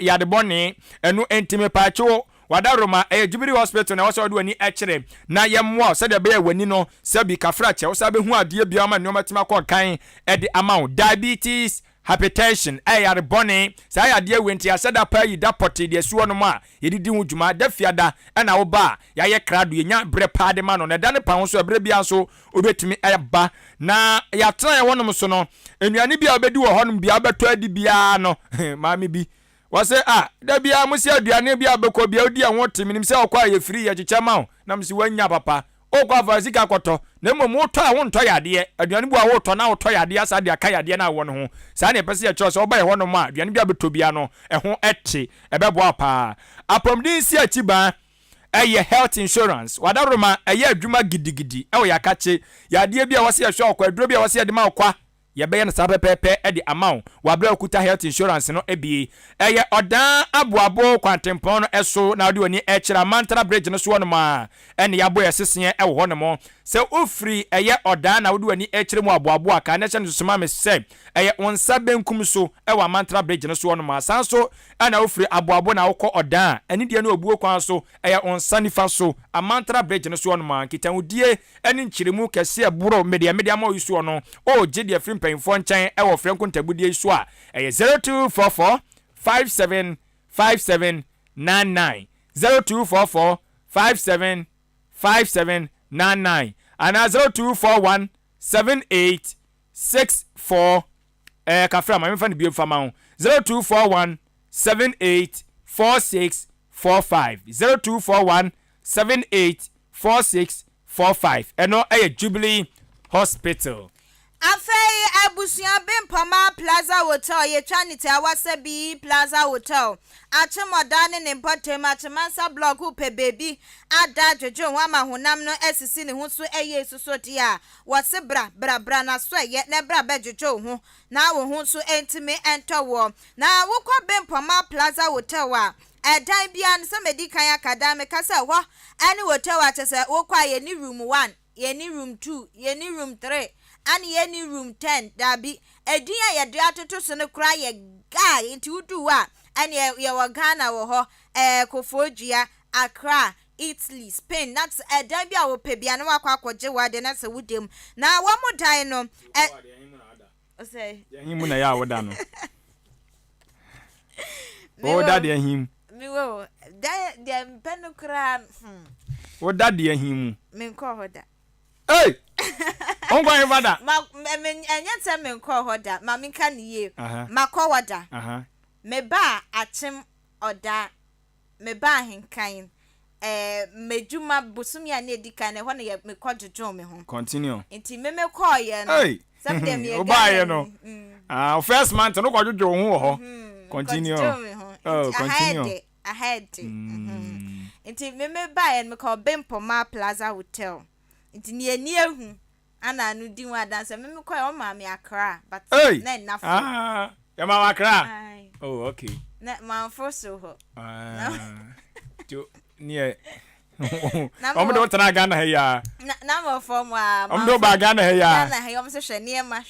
yade bone enu entimi pacho wadaroma Jubilee Hospital na wose wode wani ekire na yemwa se de be ya wani no sabi kafra che wo sabe hu ade bia ma ne omatima kon kan ede amount diabetes hypertension yare bone sa ya de wenti aseda pa yi da poti de suo no ma yedidi hu dwuma da fiada na wo ba ya ye krado yenya bre pa de ma no na da ne pa ho so bre bia so obetumi eba na ya tran ye wonom so no enuane bia obedi wo honom bia beto adi bia no maami bi wase da bia musi aduane bia beko bia odi anwo timinim se okwa ye free ye chicha ma na msi wanya papa okwa vasika koto na mmom wotɔ a wontɔ yade aduane bu a wotɔ na wotɔ yade asa de aka yade na wo no ho saa ne pese ye kyerɛ sɛ oba ye hɔ no ma aduane bia betɔ bia no ɛho ɛte ɛbɛboa pa apɔmden si achiba ɛyɛ health insurance wadaroma ɛyɛ adwuma gidigidi ɛwɔ yakache yade bia wɔse yɛ hwɛ okwa aduro bia wɔse yɛ de ma okwa yɛbɛyɛ no saa pɛpɛpɛ ɛde amount wabra okuta health insurance no ebie ɛyɛ ɔdan aboabo kwantempɔn no ɛso na ɔde oni ɛkyerɛ mantra bridge no so no ma ɛne yɛabɔ yɛ seseɛ ɛwɔ hɔ no mo sɛ ofiri ɛyɛ ɔdan na ɔde oni ɛkyerɛ mu aboabo aka ne hyɛ no soma me sɛ ɛyɛ onsa benkum so ɛwɔ mantra bridge no so no ma san so ɛna ofiri aboabo na wokɔ ɔdan ɛne deɛ no obuo kwan so ɛyɛ onsa nifa so amantra bridge no so no ma kitahudie ɛne nkyeremu kɛse ɛboro media ma oyiso no gye deɛ firi mpanyimfo nkyɛn ɛwɔ Franco Ntabudie so a ɛyɛ 0244 575799 0244 575799 ana 0241 7864 kafra ma memfa ne bio fama ho 0241 784645 0241 784645 ɛno ɛyɛ Jubilee Hospital. Afei abusuan Bempama Plaza Hotel ye twanite awasabi Plaza Hotel achemoda ne nempotem achemansa block upe baby ada jojo wama honam no esisi ne ho so eye suso dia wose bra na so ye ne bra ba jojo ho na wo ho so entime entowo na wokọ Bempama Plaza Hotel a edan bia nse medikan academic kasa ho ani hotel a chese wokọ ye ni room 1 ye ni room 2 ye ni room 3 ani ye ni room 10 dabi edin ye de atoto so ne kra ye guy nti wudu a ani ye wo Ghana wo ho Kofodua Accra Italy Spain that's edan bia wo pe bia na wakọ akọje wade na se wudem na wo modan no say yahim na ya woda no da de yahim mi wo da de mpenu kra woda de yahim mi nko hoda hey ongwa evada enye se me nko hoda ma mi ka niye makọ wada me ba achim oda me ba ahenkan mejuma busumi ya na edika na ho na me kọjojo me ho continue nti me call ye no some dem ye oba ye no first month no kọjojo ho ho continue continue ahead nti me ba ye me call Bempama Plaza Hotel nti ni ehu ana no di wa dance me koy o ma me akra but na enough ya ma akra oh okay na man for so ho to nie Om do tana Ghana he ya na mo form wa om do ba Ghana he ya Ghana he om se hwene ma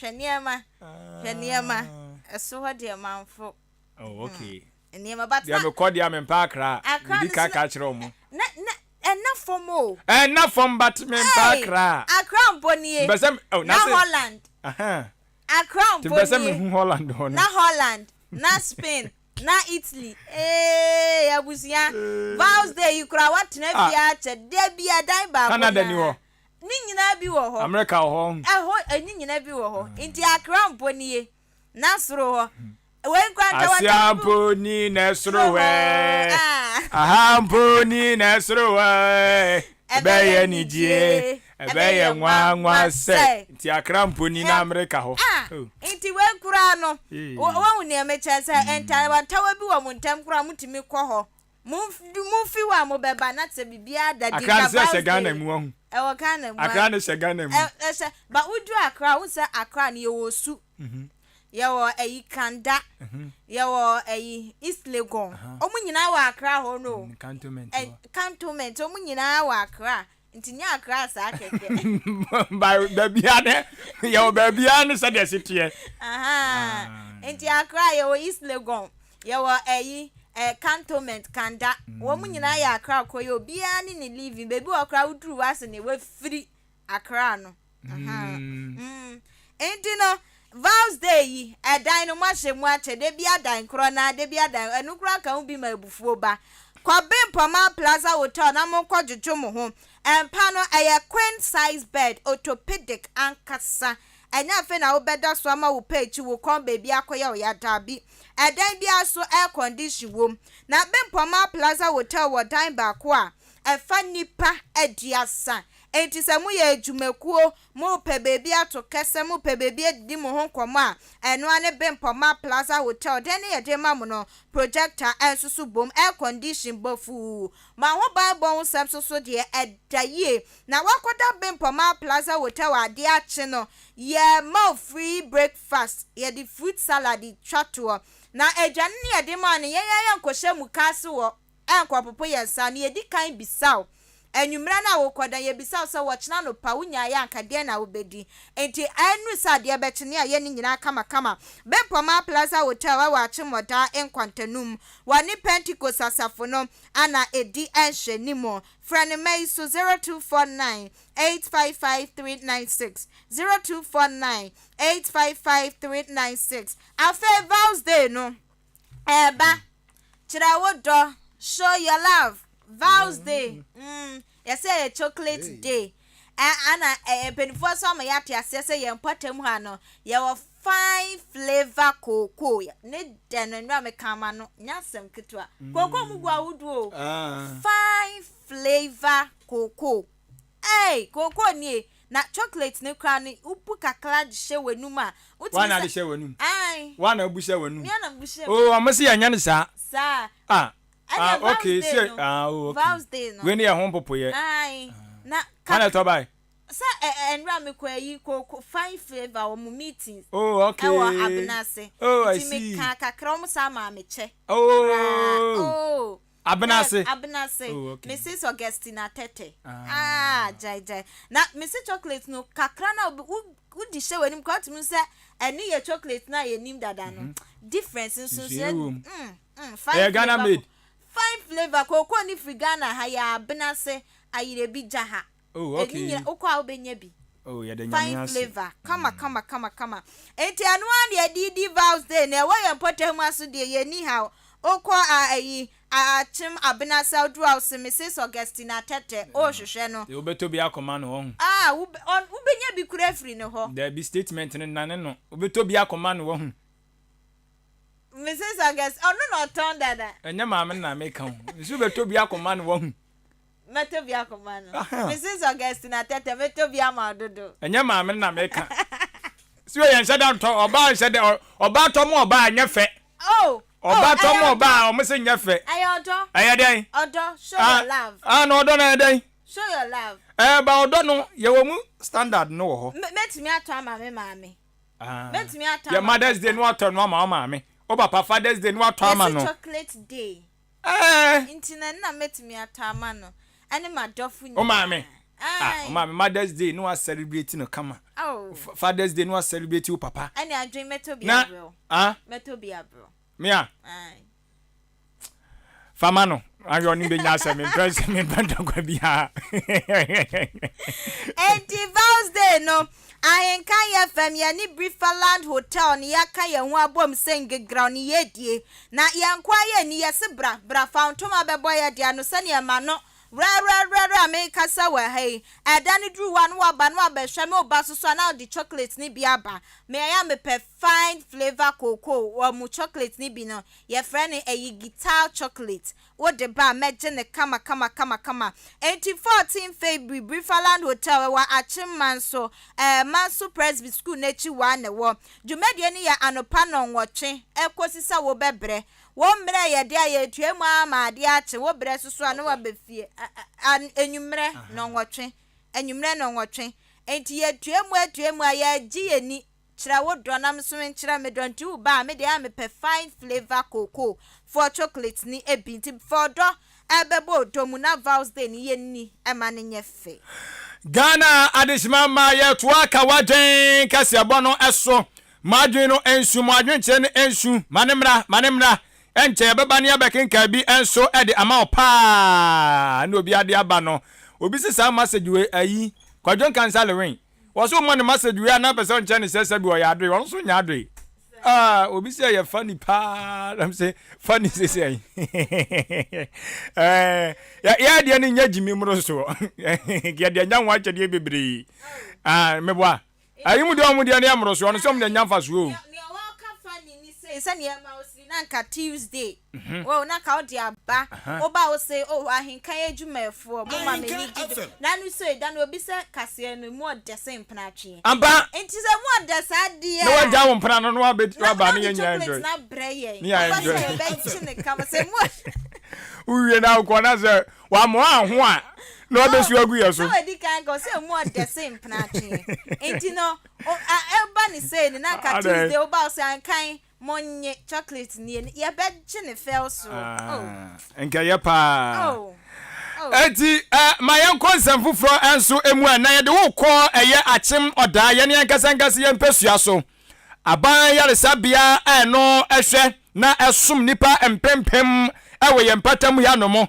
eso ho de man for oh okay eniema but ya me kodi ya me pa akra di ka kire omo na enough for mo enough from but me pa akra mboni besem oh na Holland akra mboni besem Holland ho na Holland na Spain na Italy abusia vows day you kura what na bia che de bia dan ba Canada ni ho ni nyina bi wo ho America ho ni nyina bi wo ho nti akra mboni na soro ho when kwanta wa Asiamponi na soro we ahamponi na soro we ebeye ni die ebeye nwa se nti akra mponi na America ho nti we kura no wo ne meche se enta wantawa bi wo muntem kura mutimi kɔ ho mufi wa mo beba na te bibia da di akra se se Ghana mu ho wo Ghana mu akra ne se Ghana mu ba udu akra wo se akra ne wo su yawo ayi kanda yawo ayi East Legon omu nyina wa akra ho no cantonment omu nyina wa akra nti nya akra sa keke ba bia ne yawo ba bia ne se de sitie nti akra yawo East Legon yawo ayi cantonment kanda omu nyina ya akra koyo obia ne ne living bebi akra uduru wase ne we free akra no nti no vows day edan no mahemu ache de bia dan kro na de bia dan enukura kan bi ma ebufuo ba kwabem pama plaza hotel na mo kwojojo mo ho empa no eye queen size bed orthopedic ankasa enya fe na obeda so ama wo page wo kon baby akoya o ya dabi edan bia so air condition wom na bem pama plaza hotel wo dan ba ko a efa nipa ediasa enti se mu ye adwumakuo mu pe bebi ato kese mu pe bebi edi mu ho komo a eno ane Bempoma Plaza Hotel den ye de ma mu no projector ensusu bom air condition bofu ma ho ba bon sem so de edaye na wakoda Bempoma Plaza Hotel ade ache no ye ma free breakfast ye the fruit salad twato na edwane ye de ma ne ye nkoshe mu kase wo enkopopo ye sa ne ye di kan bisaw enumra na wo koda ye bisa so wochna no pa wunya ya akade na wo bedi enti anu sa de betene aye ni nyina kama Bempoma Plaza Hotel wa achimoda enkwantanum wani Pentecost asafo no ana edi enhwenimo frane mai so 0249 855396 0249 855396 afa vows day no eba chira wo do show your love vows day you say a chocolate day ana penifo so ma yate asese ye mpatam ha no ye wo 5 flavor cocoa ne den nwa me kama no nyasem ketwa cocoa mugu awudu o 5 flavor cocoa cocoa ni na chocolate ne kra ni upu kakla de hye wanum a wana de hye wanum wana abu hye wanum oh amasi ya nya ne sa okay say okay vows day no when you home popo ye na kana to buy sa enra me kwa yi ko 5 flavor o mu meetings okay ewo abnase I see me kakra o sa ma me che abnase Mrs Augustina Tete jai na Mrs Chocolate no kakra na udi she wanim kwa tumi se eni ye chocolate na ye nim dada no difference nso Ghana made 5 flavor cocoa ni free Ghana ha ya abnase ayire bi jaha okay okwa obenya bi ya de nyame 5 flavor kama enti anu an ye di vows day na we ye potem aso de ye ni ha okwa ayi achim abnase odrouse Mrs Augustina Tete hwehwe no you beto bi akoma no ho ubenya bi kura free no ho there be statement ne nane no ubeto bi akoma no ho Mrs August no turn dada enya maame na make ho nsu beto bi akoma no ho meto bi akoma no Mrs Augustina Tete meto bi amadodo enya maame na make si we yen shada to oba shede oba to mo oba anya fe oba to mo oba o mo se nya fe ayodo ayeden odo show your love no odo na ayeden Show your love. Ba odo no ye wo mu standard no ho. Met me ato ama me maame. Met me ato. Your Mother's Day no ato no ama maame. O papa Father's Day no ato ama no. Chocolate day. Intina na met me ato ama no. Ani ma dofu ni. O maame. O maame Mother's Day no a celebrate no kama. Oh. Father's Day no a celebrate o papa. Ani a dream meto bi abro. Meto bi abro. Mia. Famano. Ayo ni be nyasa me press me banda kwa bia. Vows Day no. AHENKAN933FM ya ni Brifaland Hotel ni yaka ye ho abom senge ground ye die. Na yankwa ye ni yese bra fountain abebo ye dia no se ne ma no. Ra me kasa wa hey. Edani dru wan wa ba no abehwe me oba so na the chocolate ni bi aba. Me ya me pe fine flavor cocoa or mu chocolate ni bi no. Ye friend e guitar chocolate. What the bar meje ne kama 14 February Brifaland Hotel wa Achimmanso Manso Presby School nechi wa ne wo. Dwumade ni ya anopa no nwotwe ekosisa wo bebre. Wo mre ye dia ye tuemu ama de ache wo bre soso anu wa befie enwumre no nwotwe enti ye tuemu ya gi eni kira wo donam so nkira me don tu ba me de am pe fine flavor cocoa for chocolate ni ebinti for do ebebo domu na Vows Day ni ye ni ema ne nyefe Ghana adishmama ye tuwa Kawadwen Kasiebo no eso madwen no ensu madwen che ne ensu manemra enche beba ne abekenka bi enso ede ama opa na obi ade aba no obi sisa message we ayi Kawadwen Kasiebo waso mo ne message we na person che ne sesa bi o ya adwe won so nya adwe obi say ye funny pa am say funny say ya de ne nya jimi mro so ya de nya nwa chede bebre meboa ayi mu de o mu de ne amro so no so mo nya fa so Nanka Tuesday. Oh, naka odi aba. Oba o say ahenkan adwumafo. Mo ma me ni gido. Na nu so da no obi se kase no mu de se mpna twe. Amba. Enti se mu de sa de. No wa ja wo mpna no wa be aba ne nya enjoy. Na breye. Ni enjoy. Be chine kama se mu. Uwie na ko na se wa mo aho a. No be su agu ye so. So edi kan go se mu de se mpna twe. Enti no eba ni say ni nanka Tuesday oba o se ankan monye chocolate ni ye bedje ne fel so enka ye pa eti my konsem fufro enso emu na ye de wo ko eye achim oda ye ne ankasa ye mpesua so aban yare sabia eno ehwe na esom nipa empempem ewe ye mpatam ya no mo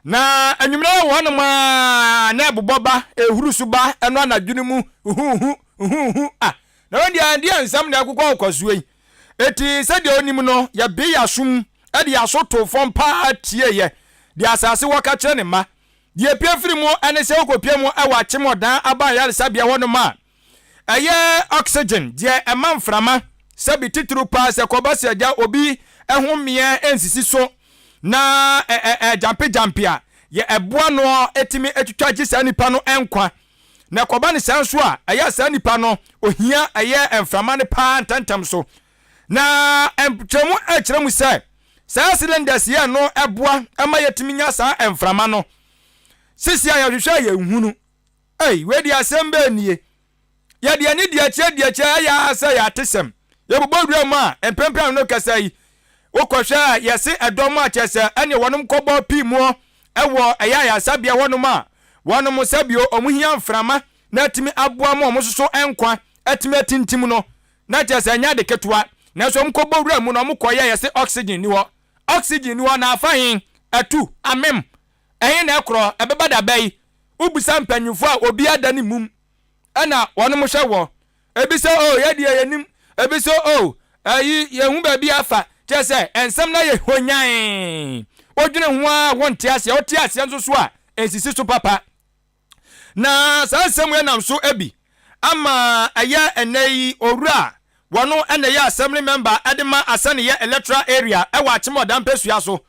na anwumra wo no ma na eboboba ehuru suba eno anadwene mu na won dia nsam na akukọ okosuei eti se de onim no ya be ya sum e de asoto fom pa tie ye de asase wo ka kire ne ma de piafiri mu ene se okopia mu e wa chemodan aban ya sabia wono ma eye oxygen de emanframa se bi titru pa se koba se ja obi ehomie ensisi so na jampia ye eboa no etimi etwatwa gi sa nipa no enkwa na koba ne sanso a eye sa nipa no ohia eye emframa ne pa ntantam so na empchemu echiremu se sa cylinders ye no eboa ama yetimi nya sa emframa no sisi ya hwehwe ye nhunu we di asembe nie ye de ani die ya sa ya tesem ye bobodua ma empempem no kasai wokohwe yesi edom a chese ene wonom kobo pimu ewo ya sabia wonom a wonom sabio omuhia mframa na timi aboa ma omososo enkwa atimi atintim no na chese nya de ketwa na so mkobo wura mu no mkoye yesi oxygen ni wo na afahin atu amem ehin na ekro ebebada bai ubusa mpanyufo a obi adani mum ana wonom hwe wo ebise ye de yenim ebise ayi yehu ba bi afa chese ensem na ye honyan odwene ho a wonte ase ote ase nso so a ensisi so papa na sa nsem ye nam so abi ama aya enei owura wono ene ye assembly member adema asane ye electoral area e wa chemodan pesua so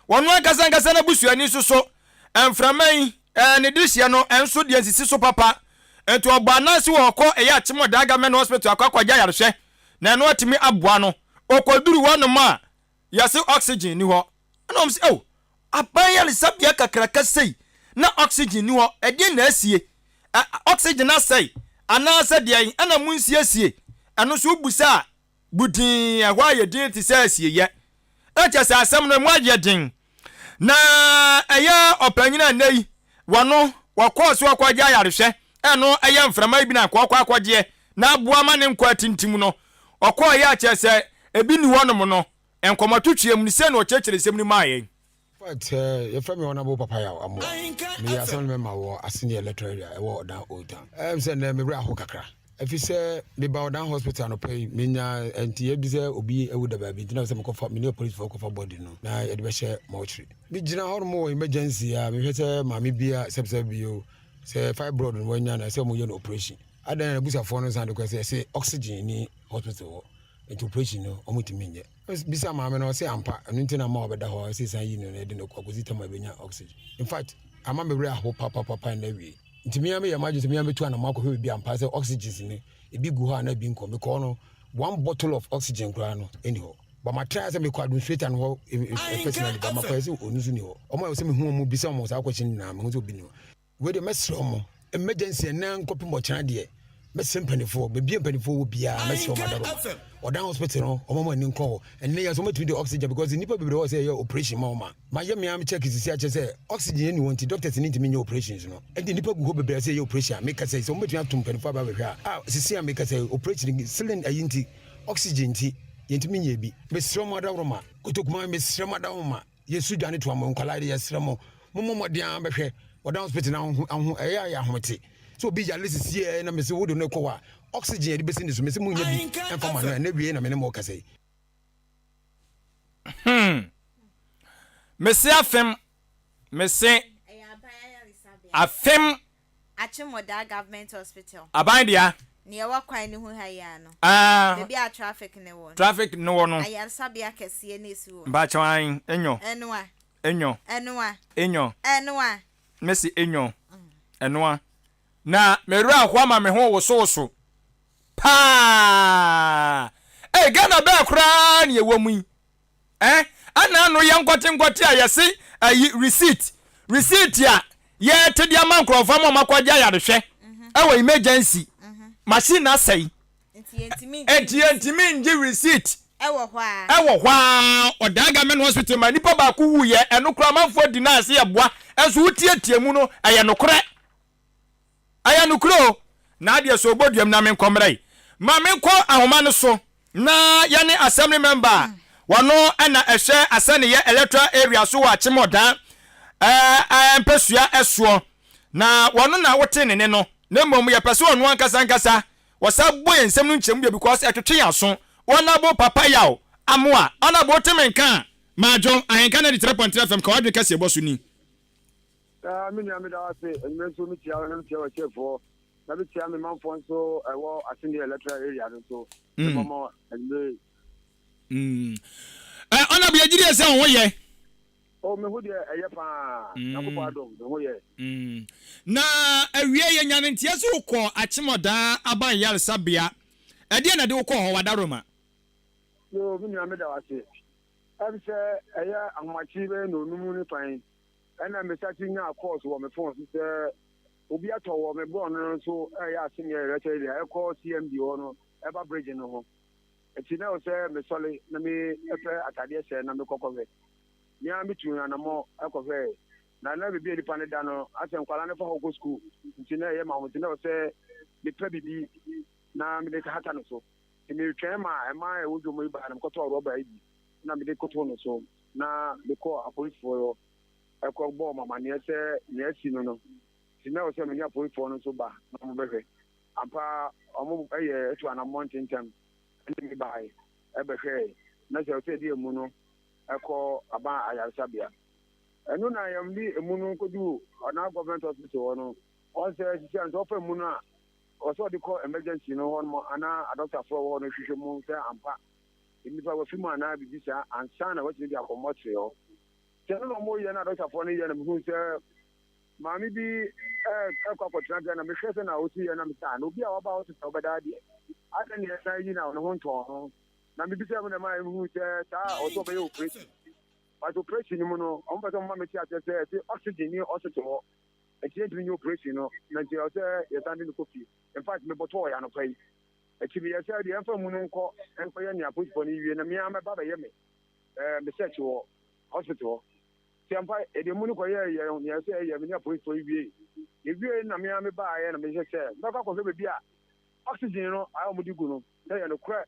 wono akasa na busuani so emframan ne dihye no enso de ensisi so papa ento ogbanase wo ko eye chemodan government hospital akwaja yarehwe na no atimi aboa no okoduru wono ma yase oxygen ni ho na om se aban ya sabia kakraka sei na oxygen ni ho ede na asie oxygen asai ana asa de ana munsie asie eno so busa budin ehwa ye din ti sa asie ye eche sa asem no mu aje din na eya opanyina nei wano wakọọsụ akwaje ayarehwe eno eye mframa bi na akwaje na abua ma ne nkwa tintim no ọkọ ya chese ebi ni wonom no enkomotutue mu se na ochechire sem ni maaye but your friend me honorable papa ya amo me asan me ma wo asini electoral area e wo dan old say na me bra ho kakra if say me ba odan hospital no pay me nya enti e bi say obi e wo da ba bi tina say me ko fa me ne police for ko fa body no na e de be share mortuary bi gina hormo emergency ya me hwete ma me bia sepse bio say fibroid no wanya na say mo ye no operation adan na busa for no san de say oxygen ni hospital into operation no omutimi nye bisa ma me no say ampa enu ntina ma obeda ho say san yi no na de no kwakuzita ma benya oxygen in fact ama me bra ho papa na wi ntimi ya me ya maji ntimi ya me tu na makọ bi ampa say oxygen ni ebi gu ha na bi nko me ko no 1 bottle of oxygen kra no eni ho but ma try say me kwa administrator no ho personally but ma kwa say onusu ni ho omo say me hu mu bisa mo sa kwachin na me hu so bi ni we de mesro mo emergency na nkopi mo chana de mesem panifo be bia panifo wo bia mesro madaro odan hospital no omo ni nko and ne yaso matumi the oxygen because nipa bebre wo say your operation ma ye me am check sisi ache say oxygen ni wonti doctors need to mean operations no and nipa gu ho bebre say your operation make say so matumi atum panifo ba behwa sisi am make say operation cylinder ayinti oxygen ti yentimi nya bi mesro madaro ma kotokuma mesro madaro ma yesu dwane to am nkwala de yesro mo momodian behwe odan hospital na ho ya hote so bi ya lesi na me se wodo no kwa oxygen de besi ni so me se munya bi enfama no na wie na me ne mo kase me se afem Achimoda government hospital aban dia ne wa kwan ni hu ha ya no be a traffic ne wo no ayar sabia kese ne si wo ba chwan enyo Messi enyo enoa na meru ahwa ma me ho woso pa Ghana be kra na ewomu yi ana no ye nkwote a yesi receipt ya ye tedi ama nkrofo ma makwaja yarehwe ewo emergency machine na sei entimi nji receipt ewo hwa odaga men hospital ma nipa ba ku wu ye eno kra manfo di na ase yeboa enso wutietie mu no eye nokre na ade so oboduam na menkomrai ma menko ahoma no so na yane assembly member wano na ehwe asane ye electoral area so wa Chimoda empesua eso na wano na wote ne no na mmom ye pese wonu ankasa wasabo ensem no nchemu bia because etwetwe aso wona bo papa yawo amoa ona bo temenka majo AHENKAN933FM Kawadwen Kasiebo so ni mini amida wase enmenso mi tia wa chefo na bi tia me manfo nso ewo asinde electoral area so mama ende ona bi agiri ese ho ye o me hu de eye pa na ko adom me hu ye na awie ye nyane ntia so ukọ Achimoda aban yal sabia ede na de ukọ ho wadaroma yo mini amida wase abise eye ahmachi be no numu ni pan ana me sati nya course wo me phone se obi ato wo me bo no so ya asem ye rete area e call CMD wo no e ba bridge no ho eti na o se me sole na me efe atade se na me kokove nya me tu na mo akove na bibi eli pane da no asem kwala ne fa ho school eti na ye ma mo eti na o se me pa bibi na me de hata no so me twa ma e ma e wodo mo iba na me koto roba ibi na me de koto no so na me call a police for eko bo mama ne se ne si no sina o se me nya police for no so ba na mo behwe ampa omo eye etu ana mountain tem ndi mi bai e behwe na se o se di emu no eko aba ayarsabia enu na yam di emu no kodu na government hospital no o se si an so fa emu no a o so di call emergency no ho no ana doctor for ho no hwehwe mu se ampa nipa wa fimu ana bibisa ansa na wati di akomotre ho no mo ye na doctor for no ye na mu se mami bi kwakwatra na me hwese na osi ye na me sa no bi a waba hospital obeda de ade ne sa yi na no ho nto ho na me bi se mo na mai mu se ta o so be operation but operation mu no on be so ma me ti ate se oxygen ni hospital Eti ntumi nye operation no na nti ɔsɛ yɛsan de no kɔ fie. In fact me bɔtɔ ɔyɛ anɔpa yi. Eti bi yɛsɛ deɛ ɛmfa mu no nkɔ ɛmfa yɛ nea polisifoɔ no wie na mmea mɛba bɛyɛ me research wɔ hospital. Tiampa ede mu no kɔyɛ yɛ nea ɛsɛ yɛ me nea polisifoɔ yi wie. Yɛwie na mmea me baayɛ na mehyɛ sɛ mɛkɔ akɔhwɛ baabi a oxygen no ayɛ ɔmo de gu no sɛ yɛ no korɛ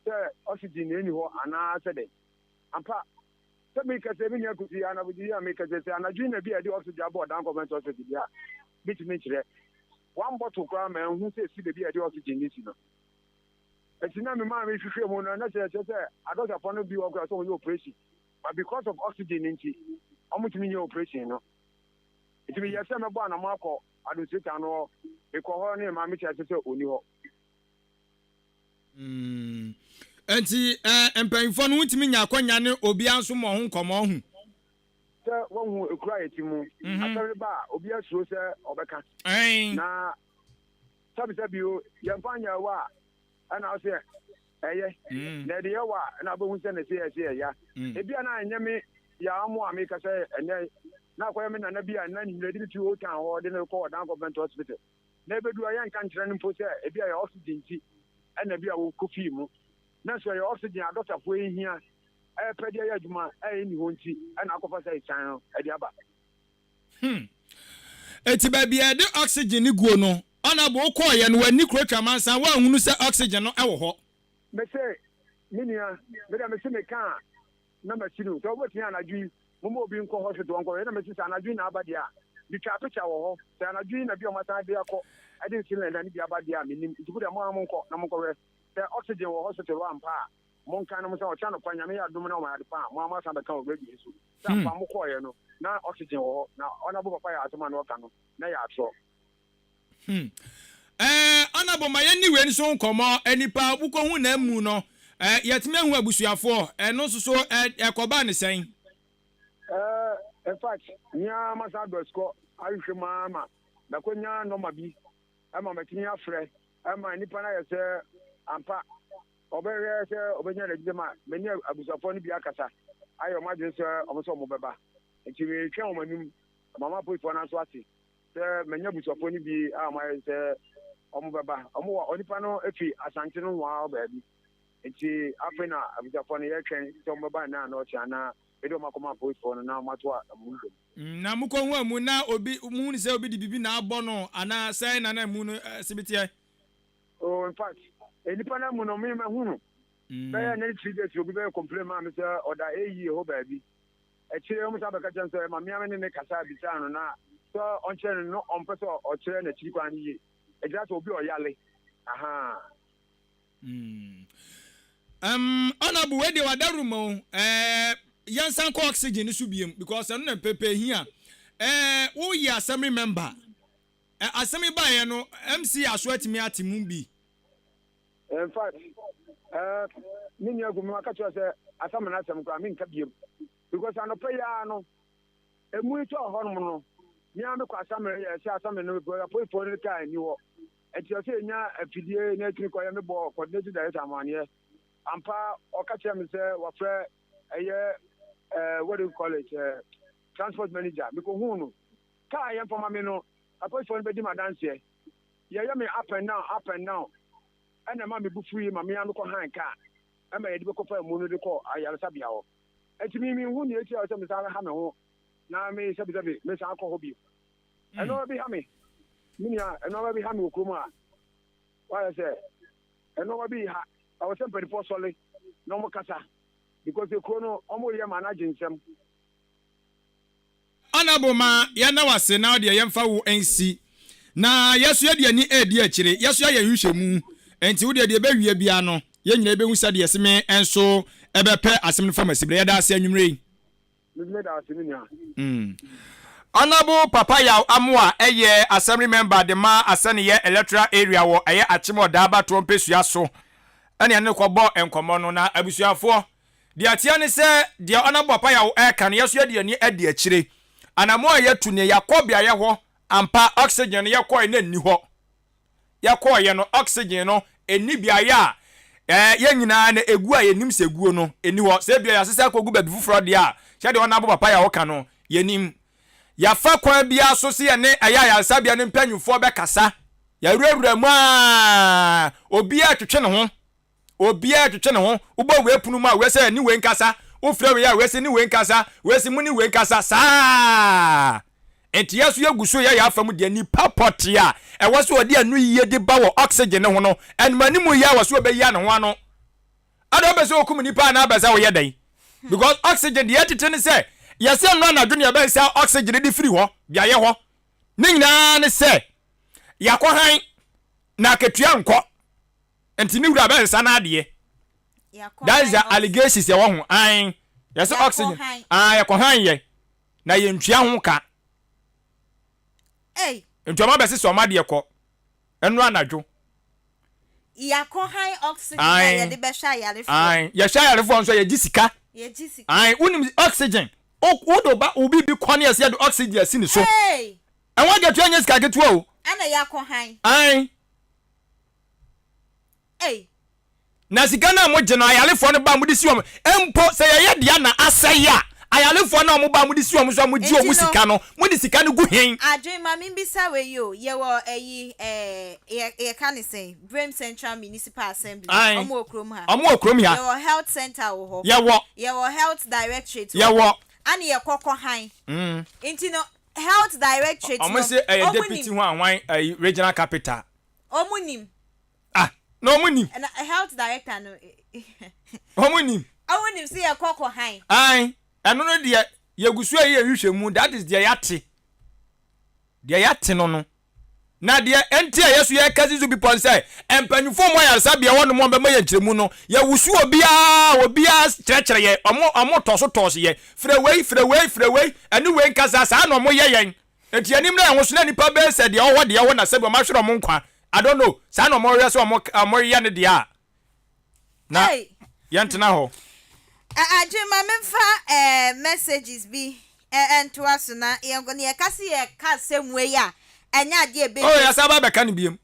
sɛ oxygen na ɛni hɔ anaa sɛ dɛ. Ampa sɛ mekasɛ bi nya kuti anabodi a mekasɛ sɛ anadwo na bi a ɛde oxygen abɔ dan government hospital bi a bitumi kyerɛ one bottle koraa ma ɛho sɛ ɛsi baabi a ɛde oxygen ne si no. Ɛti na me maa me hwehwɛ mu no na kyerɛ sɛ adɔsafoɔ no bi wɔ koraa sɛ ɔyɛ operation but because of oxygen nti ɔmotumi nyɛ operation no. Ɛti meyɛ sɛ mɛbɔ anamo akɔ administrator no mekɔ hɔ ne maa me kyerɛ sɛ ɔni hɔ. Enti mpanyinfoɔ no wotumi nya akɔnya ne obi anso mo ho nkɔmɔ ho. Sɛ wɔn ekura yɛti mu asɛre ba obi asuro sɛ ɔbɛka. Na sɛbi bio yɛmfa nya wa ana ɔsɛ ɛyɛ na ɛde yɛ wa na abɛhu sɛ na ɛsɛ ɛyɛ. Ebi a na ɛnyɛ me ya amo a meka sɛ ɛnɛ na akɔyɛ me nana bi a na nyimrɛde bi tu o tan hɔ de no kɔ dan government hospital. Na ebedu a yɛnka nkyerɛ no mpo sɛ ebi a yɛ oxygen ti ɛna bi a wɔ kofi mu. Na so yɛ oxygen a dɔktafoɔ yi hia ɛpɛ de yɛ adwuma ɛyɛ ni hɔ nti ɛna akɔfa sɛ ɛsan no ɛde aba. Eti baabi a ɛde oxygen ni guo no ɔna bo kɔɔ yɛ no wani kuro twamansan wa hunu sɛ oxygen no ɛwɔ hɔ. Mese minia bɛda mese me ka na masinu to obotia anadwi mo mo obi nkɔ hospital nkɔ na mese anadwi na abade a bi twa picture wɔ hɔ sɛ anadwi na bi o masa de akɔ ɛde cylinder ni bi abade a menim ntibu de mo nkɔ na mo nkɔ sɛ oxygen wɔ hospital wa mpa mo nka no mo sɛ ɔkya no kwa nyame ya dum na ɔma ade pa mo amasa bɛka wɔ baabi so sɛ pa mo kɔɔ no na oxygen wɔ hɔ na ɔna bo papa ya atoma na ɔka no na ya atɔ. Honorable my anyway nso nkɔmɔ enipa wukɔ hu na mu no yɛtime hu abusuafoɔ ɛno nso so ɛkɔba ne sɛn. In fact nya masa dosko ahwehwɛ mama na konya noma bi ama matini afrɛ ama nipa na yɛsɛ ampa ɔbɛhwɛ sɛ ɔbɛnya regide ma menya abusuafoɔ no bi akasa ayɛ ɔmadwen sɛ ɔmo sɛ ɔmo bɛba nti metwɛn ɔmo anim mama poifoɔ no nso ase sɛ menya abusuafoɔ no bi a ɔmo ayɛ sɛ ɔmo bɛba ɔmo wɔ onipa no efi asante no wa baabi nti afei na abusuafoɔ no yɛtwɛn sɛ ɔmo bɛba na ɔkyɛ ana edo makoma poifoɔ no na ɔmato a ɔmo ndom na mukɔ hu amu na obi mu ni sɛ obi di bibi na abɔ no ana sɛ na mu no sibitie. Oh, in fact enipa na mu no me hu no bɛyɛ na 3 days obi bɛyɛ complain ma me sɛ ɔda eyi ho baabi ɛkyerɛ ɔmo sɛ bɛka kyɛn sɛ ma me ame ne kasa bisa no na sɛ ɔnkyerɛ no ɔmpɛ sɛ ɔkyerɛ na kyiri kwan yie ɛgyina sɛ obi ɔyale aha. Honorable we de wadaru mo yansan ko oxygen so biem because no na pepe hia wo yi assembly member assembly ba ye no MC aso atimi atimu bi. In fact mini agumi aka kyerɛ sɛ assembly na asem kwa me nka biem because anɔpɛ ya no emu ito hɔ no ni ame kwa assembly yɛ sɛ assembly no go apoifo no ka ani hɔ ɛti ɔsɛ nya afidie na tiri kɔ yɛ me bɔ coordinator director amane ampa ɔka kyerɛ me sɛ wɔfrɛ ɛyɛ what do you call it transport manager because who no car yɛn fama me no apoifo no bɛdi madanseɛ yɛyɛ me up and down ɛna ma me bu free ma me ame kɔ han car ɛma yɛde bɛkɔ fa mu no de kɔ ayaresabea hɔ ɛti mi hu ne eti a sɛ me sa ha me ho na me sɛ bi me sa akɔ hɔ bi ɛno bi ha me minia ɛno bi ha me okurum a wayɛ sɛ ɛno bi ha awɔ sɛ mpɛrɛfo sɔle na ɔmo kasa because ekuro no ɔmo yɛ manage nsɛm. Honorable ma ya na wase na de yɛmfa wo nsi na yesu ye de ani edi akyire yesu ya yɛhwehwɛ mu enti wo de bewie bia no ye nyina behu sɛ de yɛseme enso ɛbɛpɛ asɛm no fama sibre yɛda ase anwumre yi. Honorable Papa Yaw Amwa ɛyɛ assembly member de ma asane yɛ electoral area wɔ ɛyɛ Achimo Daba Trompesua so ɛne ne kɔbɔ enkomo no na abusuafoɔ de atia ne sɛ de Honorable Papa Yaw ɛka no yesu ye de ani edi akyire anamo a yɛtu ne yakɔbia yɛ hɔ ampa oxygen yɛkɔɛ na nni hɔ yɛkɔɛ no oxygen no eni biaya yɛ nyinaa na egu a yɛnim sɛ guo no eni hɔ sɛ bia yɛasesa akɔgu baabi foforɔ de a hyɛ de Honorable Papa Yaw ka no yɛnim ya fa kwan bia so se ne aya sabia ne mpanyufo be kasa ya ruwura mu a obi a twetwe ne ho ubo we punu ma we se ni we nkasa wo frɛ we ya we se ni we nkasa we se mu ni we nkasa saa enti yesu yaguso ya afam de ni papot ya e wo so odi anu yiye de ba wo oxygen ne ho no enmani mu ya wo so be ya ne ho ano ado be so okum nipa na abeza wo yedan because oxygen de yetete ne se yesi no na dwene be se oxygen de free ho bia ye ho ne nyina ne se yakɔhan na ketua nkɔ enti ni wura be nsa na ade that is the allegations ye wo ho an yesi oxygen yakɔhan ye na ye ntua ho ka enti o ma be se so ma de kɔ enu anadwo yakɔhan oxygen ye de be hwa yarefo ye hwa yarefo nso ye gisika unim oxygen o ba obi bi kwane ase ye oxygen asi ni so en wa getu anya sika getu o ana yakɔhan na sika na mo gena yarefo no ba mo disi om empo se ye dia na asaya ayalefo na mo ba mo disi om so mo ji o sika no mo di sika no gu hen adwen ma me bisa we yo ye wo eyi ye kan say Brem Central Municipal Assembly omo okrom ha ye wo health center wo ho ye wo health directorate ye wo ani ye kokko han inti no health directorate omo say deputy ho anwan regional capital omunim no omunim na health director no omunim say ye kokko han eno no de yagusu ye hwehwemu that is the yate no na de enti yesu ye kazi zu people say empanyufo mo ya sabia wono mo be maye nkyeremu no ya wusu obia kyerɛkyerɛ ye omo toso ye frewei enu we nkasa sa na omo ye yen enti anim na enwo so na nipa be se de owo de ye wo na se be ma hwere mo nkwa I don't know sa na omo ye so omo ye ne de a na yentena ho Ajima memfa messages bi ento aso na ye kasi ye ka semwe ya enya de be ya saba be ka ne biem